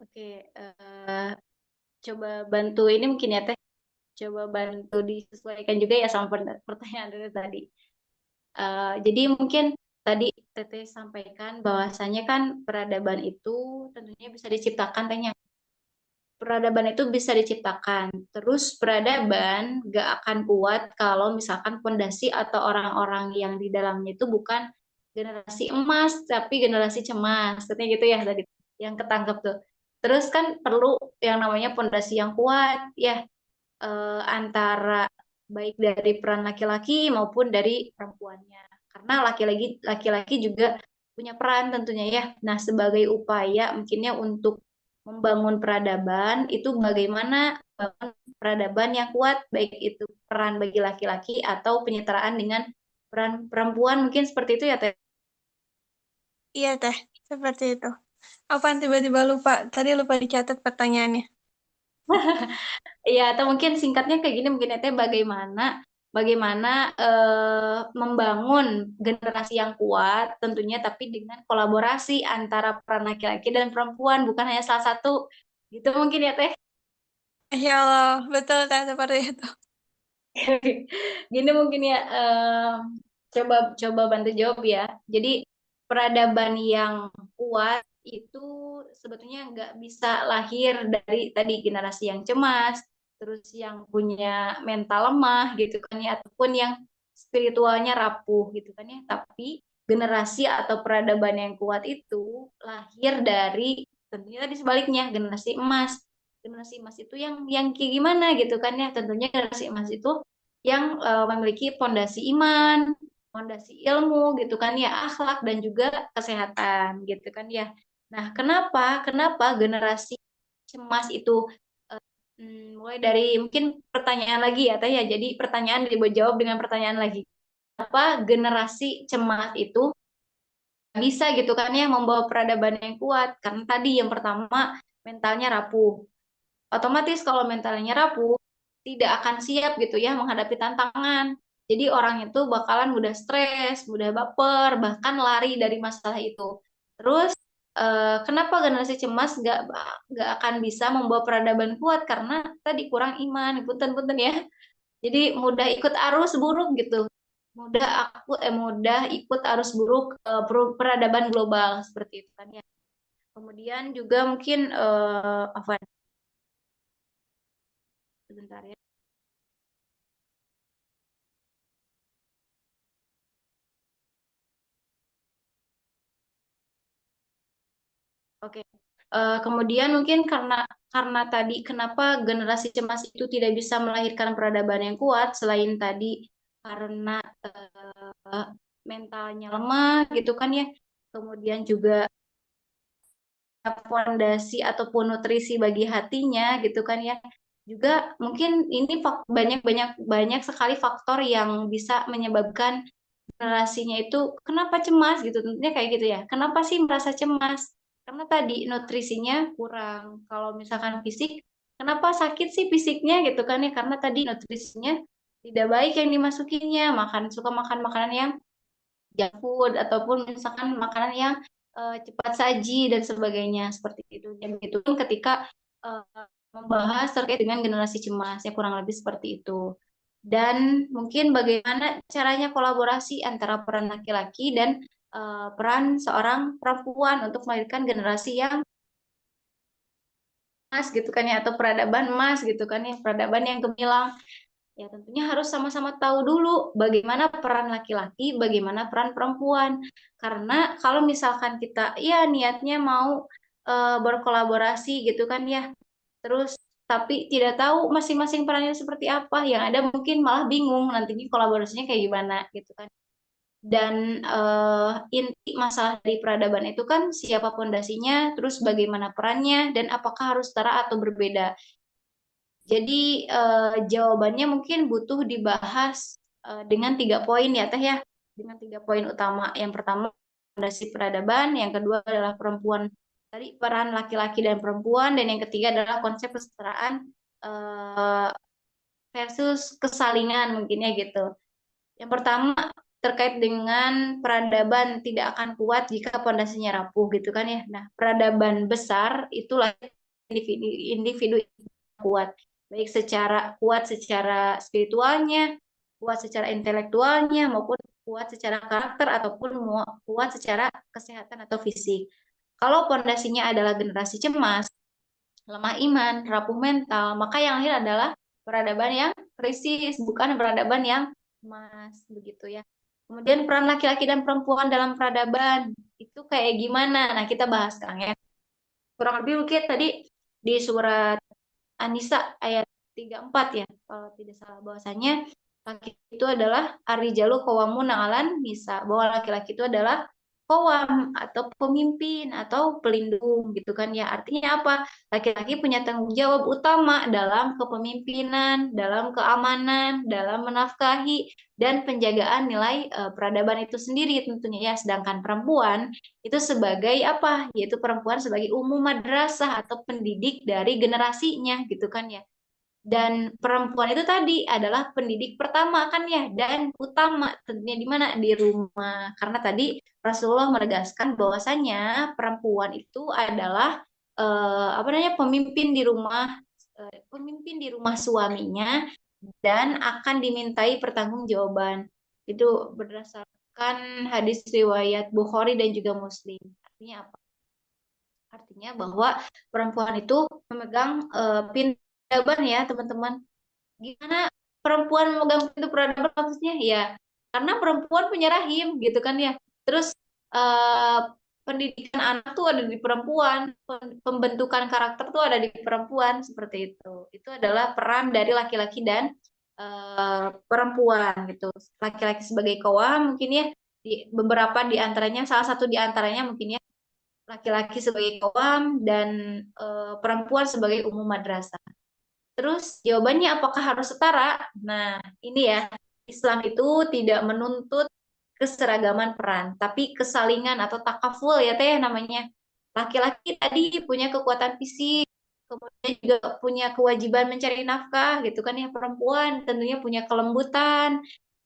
Oke, coba bantu ini mungkin ya teh. Coba bantu disesuaikan juga ya sama pertanyaan dari tadi. Jadi mungkin tadi Teteh sampaikan bahwasannya kan peradaban itu tentunya bisa diciptakan tehnya. Peradaban itu bisa diciptakan. Terus peradaban gak akan kuat kalau misalkan fondasi atau orang-orang yang di dalamnya itu bukan generasi emas, tapi generasi cemas. Katanya gitu ya tadi yang ketangkep tuh. Terus kan perlu yang namanya fondasi yang kuat ya, antara baik dari peran laki-laki maupun dari perempuannya. Karena laki-laki juga punya peran tentunya ya. Nah, sebagai upaya mungkinnya untuk membangun peradaban itu bagaimana membangun peradaban yang kuat baik itu peran bagi laki-laki atau penyetaraan dengan peran perempuan mungkin seperti itu ya Teh. Iya teh, seperti itu. Apaan tiba-tiba lupa? Tadi lupa dicatat pertanyaannya. Iya, atau mungkin singkatnya kayak gini mungkin Teh bagaimana bagaimana membangun generasi yang kuat tentunya tapi dengan kolaborasi antara peran laki-laki dan perempuan bukan hanya salah satu gitu mungkin ya Teh. Ya Allah, betul teh seperti itu. Gini mungkin ya, coba coba bantu jawab ya. Jadi peradaban yang kuat itu sebetulnya nggak bisa lahir dari tadi generasi yang cemas, terus yang punya mental lemah gitu kan ya, ataupun yang spiritualnya rapuh gitu kan ya. Tapi generasi atau peradaban yang kuat itu lahir dari tentunya tadi sebaliknya generasi emas. Generasi emas itu yang kayak gimana gitu kan ya. Tentunya generasi emas itu yang memiliki fondasi iman, fondasi ilmu gitu kan ya, akhlak dan juga kesehatan gitu kan ya. Nah, kenapa generasi cemas itu Mulai dari mungkin pertanyaan lagi ya, Teh ya. Jadi pertanyaan dijawab dengan pertanyaan lagi. Apa generasi cemas itu bisa gitu kan ya membawa peradaban yang kuat? Karena tadi yang pertama mentalnya rapuh. Otomatis kalau mentalnya rapuh, tidak akan siap gitu ya menghadapi tantangan. Jadi orang itu bakalan mudah stres, mudah baper, bahkan lari dari masalah itu. Terus kenapa generasi cemas nggak akan bisa membawa peradaban kuat? Karena tadi kurang iman, punten-punten ya. Jadi mudah ikut arus buruk gitu. Mudah ikut arus buruk peradaban global seperti itu kan ya. Kemudian juga mungkin apa sebentar ya. Oke. Kemudian mungkin karena tadi kenapa generasi cemas itu tidak bisa melahirkan peradaban yang kuat selain tadi karena eh, mentalnya lemah gitu kan ya. Kemudian juga fondasi ataupun nutrisi bagi hatinya gitu kan ya. Juga mungkin ini banyak banyak banyak sekali faktor yang bisa menyebabkan generasinya itu kenapa cemas gitu, tentunya kayak gitu ya. Kenapa sih merasa cemas? Karena tadi nutrisinya kurang. Kalau misalkan fisik, kenapa sakit sih fisiknya gitu kan ya? Karena tadi nutrisinya tidak baik yang dimasukinya, suka makan makanan yang junk food ataupun misalkan makanan yang cepat saji dan sebagainya seperti itu. Dan begitu pun ketika membahas terkait dengan generasi cemas, ya kurang lebih seperti itu. Dan mungkin bagaimana caranya kolaborasi antara peran laki-laki dan peran seorang perempuan untuk melahirkan generasi yang emas gitu kan ya, atau peradaban emas gitu kan ya, peradaban yang gemilang. Ya, tentunya harus sama-sama tahu dulu bagaimana peran laki-laki, bagaimana peran perempuan. Karena kalau misalkan kita ya niatnya mau berkolaborasi gitu kan ya, terus tapi tidak tahu masing-masing perannya seperti apa, yang ada mungkin malah bingung nantinya kolaborasinya kayak gimana gitu kan. Dan inti masalah dari peradaban itu kan siapa pondasinya, terus bagaimana perannya, dan apakah harus setara atau berbeda. Jadi jawabannya mungkin butuh dibahas dengan 3 poin ya Teh ya, dengan 3 poin utama. Yang pertama fondasi peradaban, yang kedua adalah perempuan tadi peran laki-laki dan perempuan, dan yang ketiga adalah konsep kesetaraan eh, versus kesalingan mungkin ya gitu. Yang pertama terkait dengan peradaban tidak akan kuat jika pondasinya rapuh gitu kan ya. Nah, peradaban besar itulah individu individu kuat, baik secara kuat secara spiritualnya, kuat secara intelektualnya, maupun kuat secara karakter ataupun kuat secara kesehatan atau fisik. Kalau pondasinya adalah generasi cemas, lemah iman, rapuh mental, maka yang lahir adalah peradaban yang krisis, bukan peradaban yang emas, begitu ya. Kemudian peran laki-laki dan perempuan dalam peradaban itu kayak gimana? Nah, kita bahas sekarang ya. Kurang lebih mungkin tadi di surat An-Nisa ayat 34 ya, kalau tidak salah bahwasanya laki itu adalah ar-rijalu qawamun 'alan nisa, bahwa laki-laki itu adalah qawam atau pemimpin atau pelindung gitu kan ya. Artinya apa? Laki-laki punya tanggung jawab utama dalam kepemimpinan, dalam keamanan, dalam menafkahi dan penjagaan nilai peradaban itu sendiri tentunya ya. Sedangkan perempuan itu sebagai apa? Yaitu perempuan sebagai umum madrasah atau pendidik dari generasinya gitu kan ya. Dan perempuan itu tadi adalah pendidik pertama kan ya dan utama tentunya di mana di rumah. Karena tadi Rasulullah menegaskan bahwasanya perempuan itu adalah apa namanya pemimpin di rumah suaminya dan akan dimintai pertanggungjawaban. Itu berdasarkan hadis riwayat Bukhari dan juga Muslim. Artinya apa? Artinya bahwa perempuan itu memegang pintu peradaban ya, teman-teman. Gimana perempuan memegang pintu peradaban maksudnya? Ya, karena perempuan punya rahim gitu kan ya. Terus eh, pendidikan anak tuh ada di perempuan, pembentukan karakter tuh ada di perempuan seperti itu. Itu adalah peran dari laki-laki dan perempuan gitu. Laki-laki sebagai kawam mungkin ya di beberapa di antaranya, salah satu di antaranya mungkin ya laki-laki sebagai kawam dan perempuan sebagai umum madrasah. Terus jawabannya apakah harus setara? Nah, ini ya, Islam itu tidak menuntut keseragaman peran, tapi kesalingan atau takaful ya teh namanya. Laki-laki tadi punya kekuatan fisik, kemudian juga punya kewajiban mencari nafkah gitu kan ya. Perempuan tentunya punya kelembutan,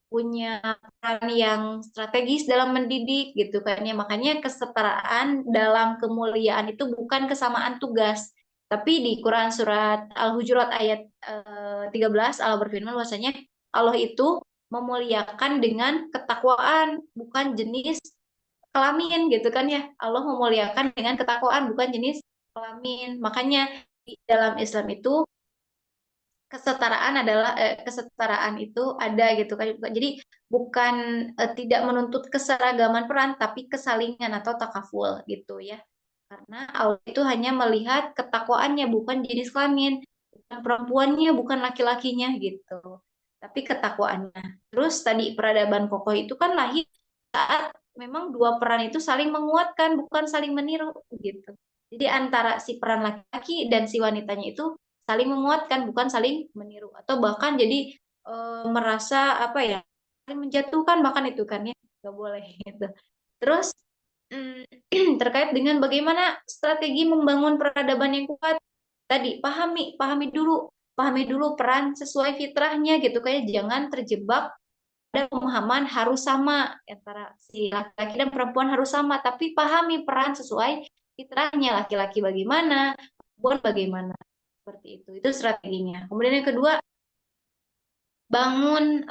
punya peran yang strategis dalam mendidik gitu kan ya. Makanya kesetaraan dalam kemuliaan itu bukan kesamaan tugas. Tapi di Quran surat Al-Hujurat ayat 13 Allah berfirman bahwasanya Allah itu memuliakan dengan ketakwaan, bukan jenis kelamin gitu kan ya. Allah memuliakan dengan ketakwaan, bukan jenis kelamin. Makanya di dalam Islam itu kesetaraan itu ada gitu kan. Jadi bukan tidak menuntut keseragaman peran tapi kesalingan atau takaful gitu ya. Karena Allah itu hanya melihat ketakwaannya bukan jenis kelamin, bukan perempuannya, bukan laki-lakinya gitu. Tapi ketakwaannya. Terus tadi peradaban kokoh itu kan lahir saat memang dua peran itu saling menguatkan, bukan saling meniru gitu. Jadi antara si peran laki-laki dan si wanitanya itu saling menguatkan, bukan saling meniru atau bahkan jadi merasa apa ya, saling menjatuhkan bahkan itu kan ya nggak boleh gitu. Terus terkait dengan bagaimana strategi membangun peradaban yang kuat tadi pahami dulu peran sesuai fitrahnya gitu kayak jangan terjebak ada pemahaman harus sama antara si laki-laki dan perempuan harus sama, tapi pahami peran sesuai fitrahnya laki-laki bagaimana, perempuan bagaimana. Seperti itu. Itu strateginya. Kemudian yang kedua, bangun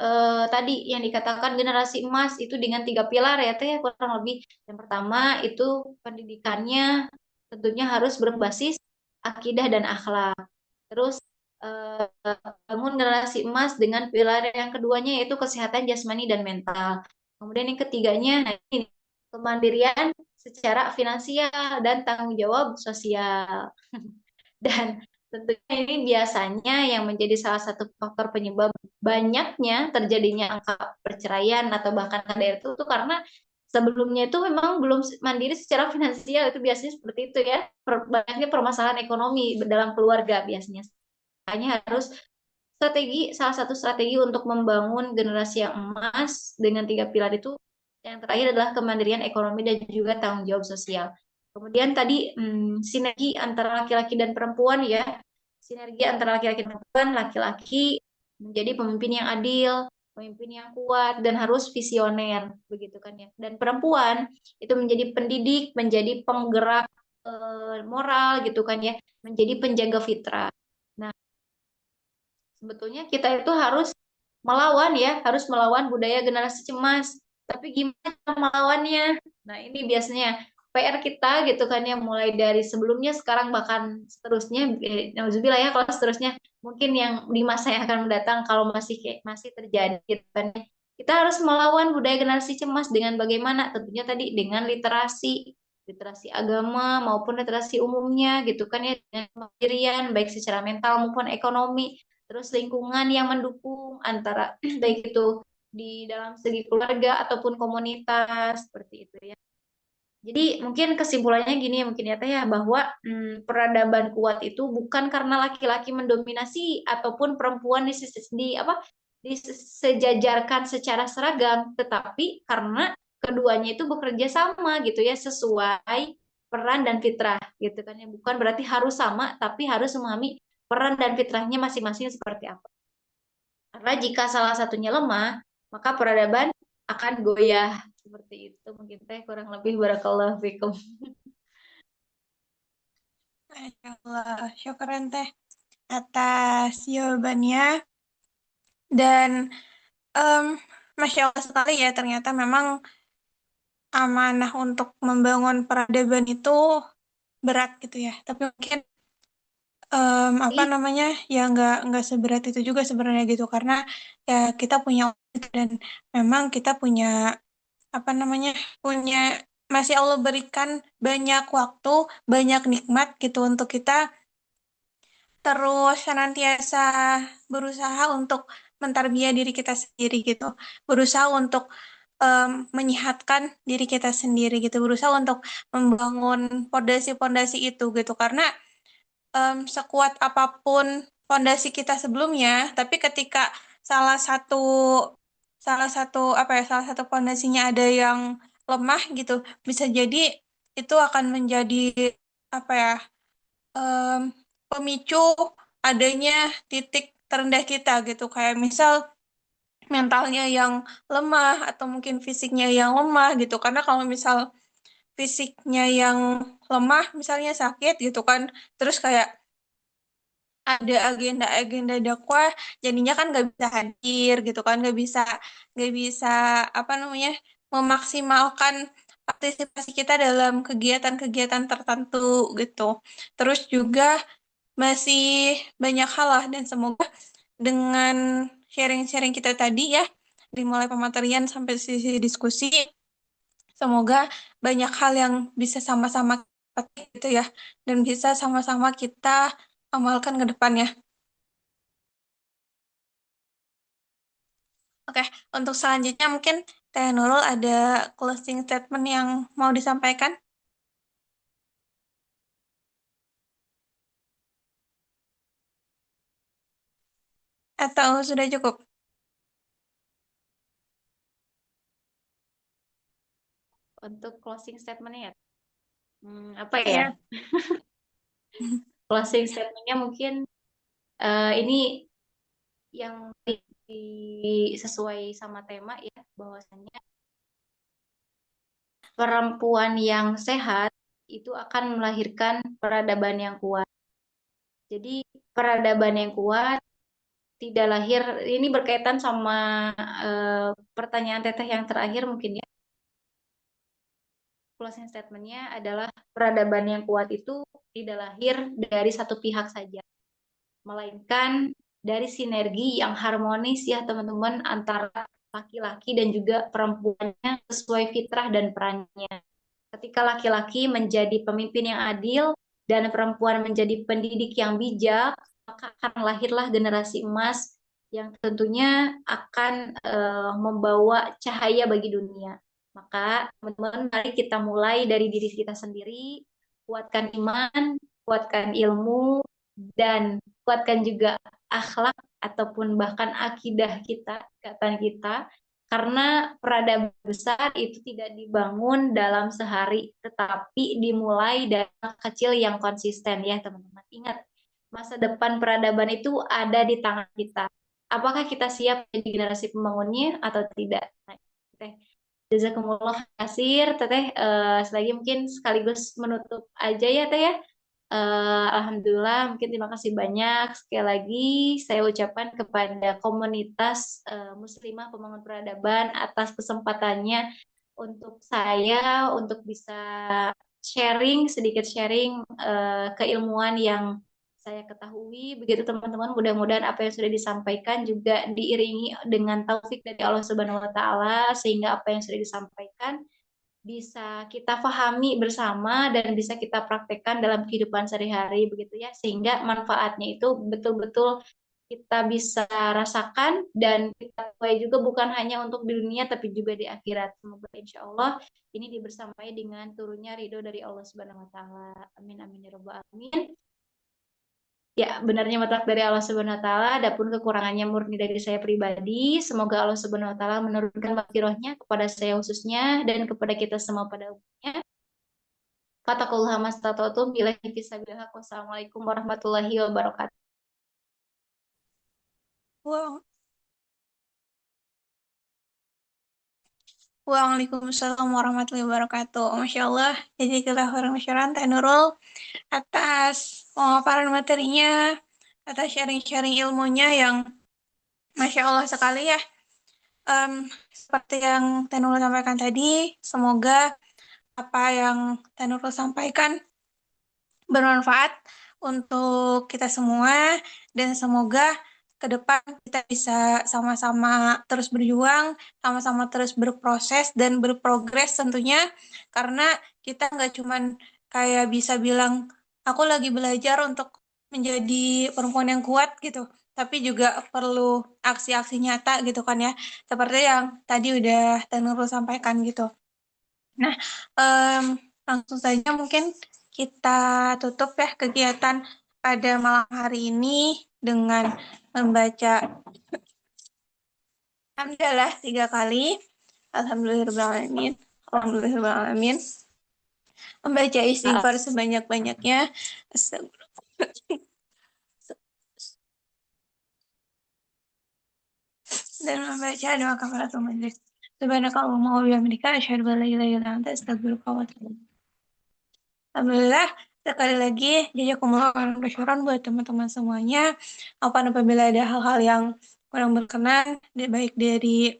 tadi yang dikatakan generasi emas itu dengan tiga pilar ya teh kurang lebih. Yang pertama itu pendidikannya tentunya harus berbasis akidah dan akhlak. Terus eh, bangun generasi emas dengan pilar yang keduanya yaitu kesehatan jasmani dan mental. Kemudian yang ketiganya nah ini kemandirian secara finansial dan tanggung jawab sosial. Dan tentunya ini biasanya yang menjadi salah satu faktor penyebab banyaknya terjadinya angka perceraian atau bahkan KDRT itu karena sebelumnya itu memang belum mandiri secara finansial itu biasanya seperti itu ya. Banyaknya permasalahan ekonomi dalam keluarga biasanya. Makanya harus salah satu strategi untuk membangun generasi yang emas dengan tiga pilar itu yang terakhir adalah kemandirian ekonomi dan juga tanggung jawab sosial. Kemudian tadi sinergi antara laki-laki dan perempuan ya, sinergi antara laki-laki dan perempuan, laki-laki menjadi pemimpin yang adil, pemimpin yang kuat dan harus visioner begitu kan ya. Dan perempuan itu menjadi pendidik, menjadi penggerak moral gitu kan ya, menjadi penjaga fitrah. Nah, sebetulnya kita itu harus melawan ya, harus melawan budaya generasi cemas. Tapi gimana cara melawannya? Nah, ini biasanya PR kita gitu kan ya, mulai dari sebelumnya, sekarang bahkan seterusnya, nauzubillah ya kalau seterusnya mungkin yang di masa yang akan mendatang kalau masih terjadi gitu kan ya. Kita harus melawan budaya generasi cemas dengan bagaimana? Tentunya tadi dengan literasi, literasi agama maupun literasi umumnya gitu kan ya, dengan kemandirian baik secara mental maupun ekonomi terus lingkungan yang mendukung antara baik itu di dalam segi keluarga ataupun komunitas seperti itu ya. Jadi mungkin kesimpulannya gini ya mungkin ya Teh ya bahwa peradaban kuat itu bukan karena laki-laki mendominasi ataupun perempuan disejajarkan secara seragam, tetapi karena keduanya itu bekerja sama gitu ya sesuai peran dan fitrah gitu kan ya. Bukan berarti harus sama, tapi harus memahami peran dan fitrahnya masing-masing seperti apa. Karena jika salah satunya lemah, maka peradaban akan goyah. Seperti itu mungkin teh kurang lebih barakallahu fikum. Masya Allah, syukuran teh atas jawabannya dan em, Masya Allah sekali ya ternyata memang amanah untuk membangun peradaban itu berat gitu ya. Tapi mungkin apa Ih, namanya ya nggak seberat itu juga sebenarnya gitu karena ya kita punya itu dan memang kita punya apa namanya punya masih Allah berikan banyak waktu, banyak nikmat gitu untuk kita terus senantiasa berusaha untuk mentarbiah diri kita sendiri gitu, berusaha untuk menyehatkan diri kita sendiri gitu, berusaha untuk membangun pondasi-pondasi itu gitu karena sekuat apapun fondasi kita sebelumnya, tapi ketika salah satu salah satu fondasinya ada yang lemah gitu, bisa jadi itu akan menjadi apa ya em, pemicu adanya titik terendah kita gitu. Kayak misal mentalnya yang lemah atau mungkin fisiknya yang lemah gitu. Karena kalau misal fisiknya yang lemah, misalnya sakit gitu kan, terus kayak ada agenda-agenda dakwah, jadinya kan nggak bisa hadir gitu kan, nggak bisa apa namanya memaksimalkan partisipasi kita dalam kegiatan-kegiatan tertentu gitu. Terus juga masih banyak hal lah dan semoga dengan sharing-sharing kita tadi ya, dimulai pematerian sampai sisi diskusi, semoga banyak hal yang bisa sama-sama petik gitu ya, dan bisa sama-sama kita amalkan ke depannya. Oke, untuk selanjutnya mungkin Teh Nurul ada closing statement yang mau disampaikan atau sudah cukup? Untuk closing statementnya ya, apa ya? Ya. Closing statementnya mungkin ini yang sesuai sama tema ya, bahwasannya perempuan yang sehat itu akan melahirkan peradaban yang kuat. Jadi peradaban yang kuat tidak lahir, ini berkaitan sama pertanyaan Teteh yang terakhir mungkin ya. Closing statementnya adalah peradaban yang kuat itu tidak lahir dari satu pihak saja, melainkan dari sinergi yang harmonis ya teman-teman antara laki-laki dan juga perempuannya sesuai fitrah dan perannya. Ketika laki-laki menjadi pemimpin yang adil dan perempuan menjadi pendidik yang bijak, maka akan lahirlah generasi emas yang tentunya akan membawa cahaya bagi dunia. Maka teman-teman mari kita mulai dari diri kita sendiri, kuatkan iman, kuatkan ilmu, dan kuatkan juga akhlak ataupun bahkan akidah kita, ikatan kita, karena peradaban besar itu tidak dibangun dalam sehari, tetapi dimulai dari kecil yang konsisten ya teman-teman. Ingat, masa depan peradaban itu ada di tangan kita. Apakah kita siap jadi generasi pembangunnya atau tidak? Nah, teh, jazakumullah kasir, teteh. Selagi mungkin sekaligus menutup aja ya teh ya. Alhamdulillah, mungkin terima kasih banyak. Sekali lagi, saya ucapkan kepada komunitas Muslimah Pembangun Peradaban atas kesempatannya untuk saya untuk bisa sedikit sharing keilmuan yang saya ketahui. Begitu teman-teman, mudah-mudahan apa yang sudah disampaikan juga diiringi dengan taufik dari Allah Subhanahu wa taala sehingga apa yang sudah disampaikan bisa kita pahami bersama dan bisa kita praktekkan dalam kehidupan sehari-hari begitu ya sehingga manfaatnya itu betul-betul kita bisa rasakan dan kita tuai juga bukan hanya untuk di dunia tapi juga di akhirat. Semoga insya Allah ini dibersamai dengan turunnya ridho dari Allah Subhanahu Wa Taala. Amin amin ya robbal alamin. Ya, benarnya mutlak dari Allah Subhanahu wa taala, adapun kekurangannya murni dari saya pribadi. Semoga Allah Subhanahu wa taala menurunkan maghfirahnya kepada saya khususnya dan kepada kita semua pada umumnya. Fatakullah mastata'tum billahi fisabilillah. Wassalamualaikum warahmatullahi wabarakatuh. Wow. Waalaikumsalam warahmatullahi wabarakatuh. Masya Allah, jadi kita khairan masyarakat Teh Nurul atas pemaparan materinya, atas sharing-sharing ilmunya yang Masya Allah sekali ya. Em, Seperti yang Teh Nurul sampaikan tadi, semoga apa yang Teh Nurul sampaikan bermanfaat untuk kita semua dan semoga ke depan kita bisa sama-sama terus berjuang, sama-sama terus berproses dan berprogres tentunya karena kita nggak cuman kayak bisa bilang aku lagi belajar untuk menjadi perempuan yang kuat gitu, tapi juga perlu aksi-aksi nyata gitu kan ya, seperti yang tadi udah Tanurul sampaikan gitu. Nah, em, langsung saja mungkin kita tutup ya kegiatan pada malam hari ini. dengan membaca hamdalah 3 kali. Alhamdulillahirrahmanirrahim. Alhamdulillahirrahmanirrahim. Membaca Ah, istighfar sebanyak-banyaknya. Astagfirullah. Dan membaca doa kafaratul majlis. Subhanakallahumma wa bihamdika asyhadu an la ilaha illa anta astaghfiruka wa atubu ilaik. Alhamdulillah, sekali lagi jazakumullah khairan katsiran buat teman-teman semuanya. Apabila ada hal-hal yang kurang berkenan, baik dari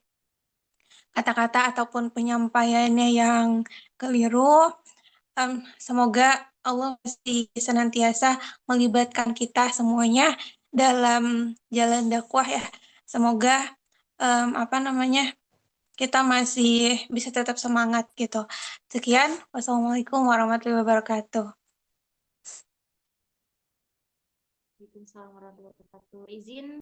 kata-kata ataupun penyampaiannya yang keliru, semoga Allah masih senantiasa melibatkan kita semuanya dalam jalan dakwah ya. Semoga kita masih bisa tetap semangat gitu. Sekian, wassalamualaikum warahmatullahi wabarakatuh. Waalaikumsalam warahmatullahi wabarakatuh. Izin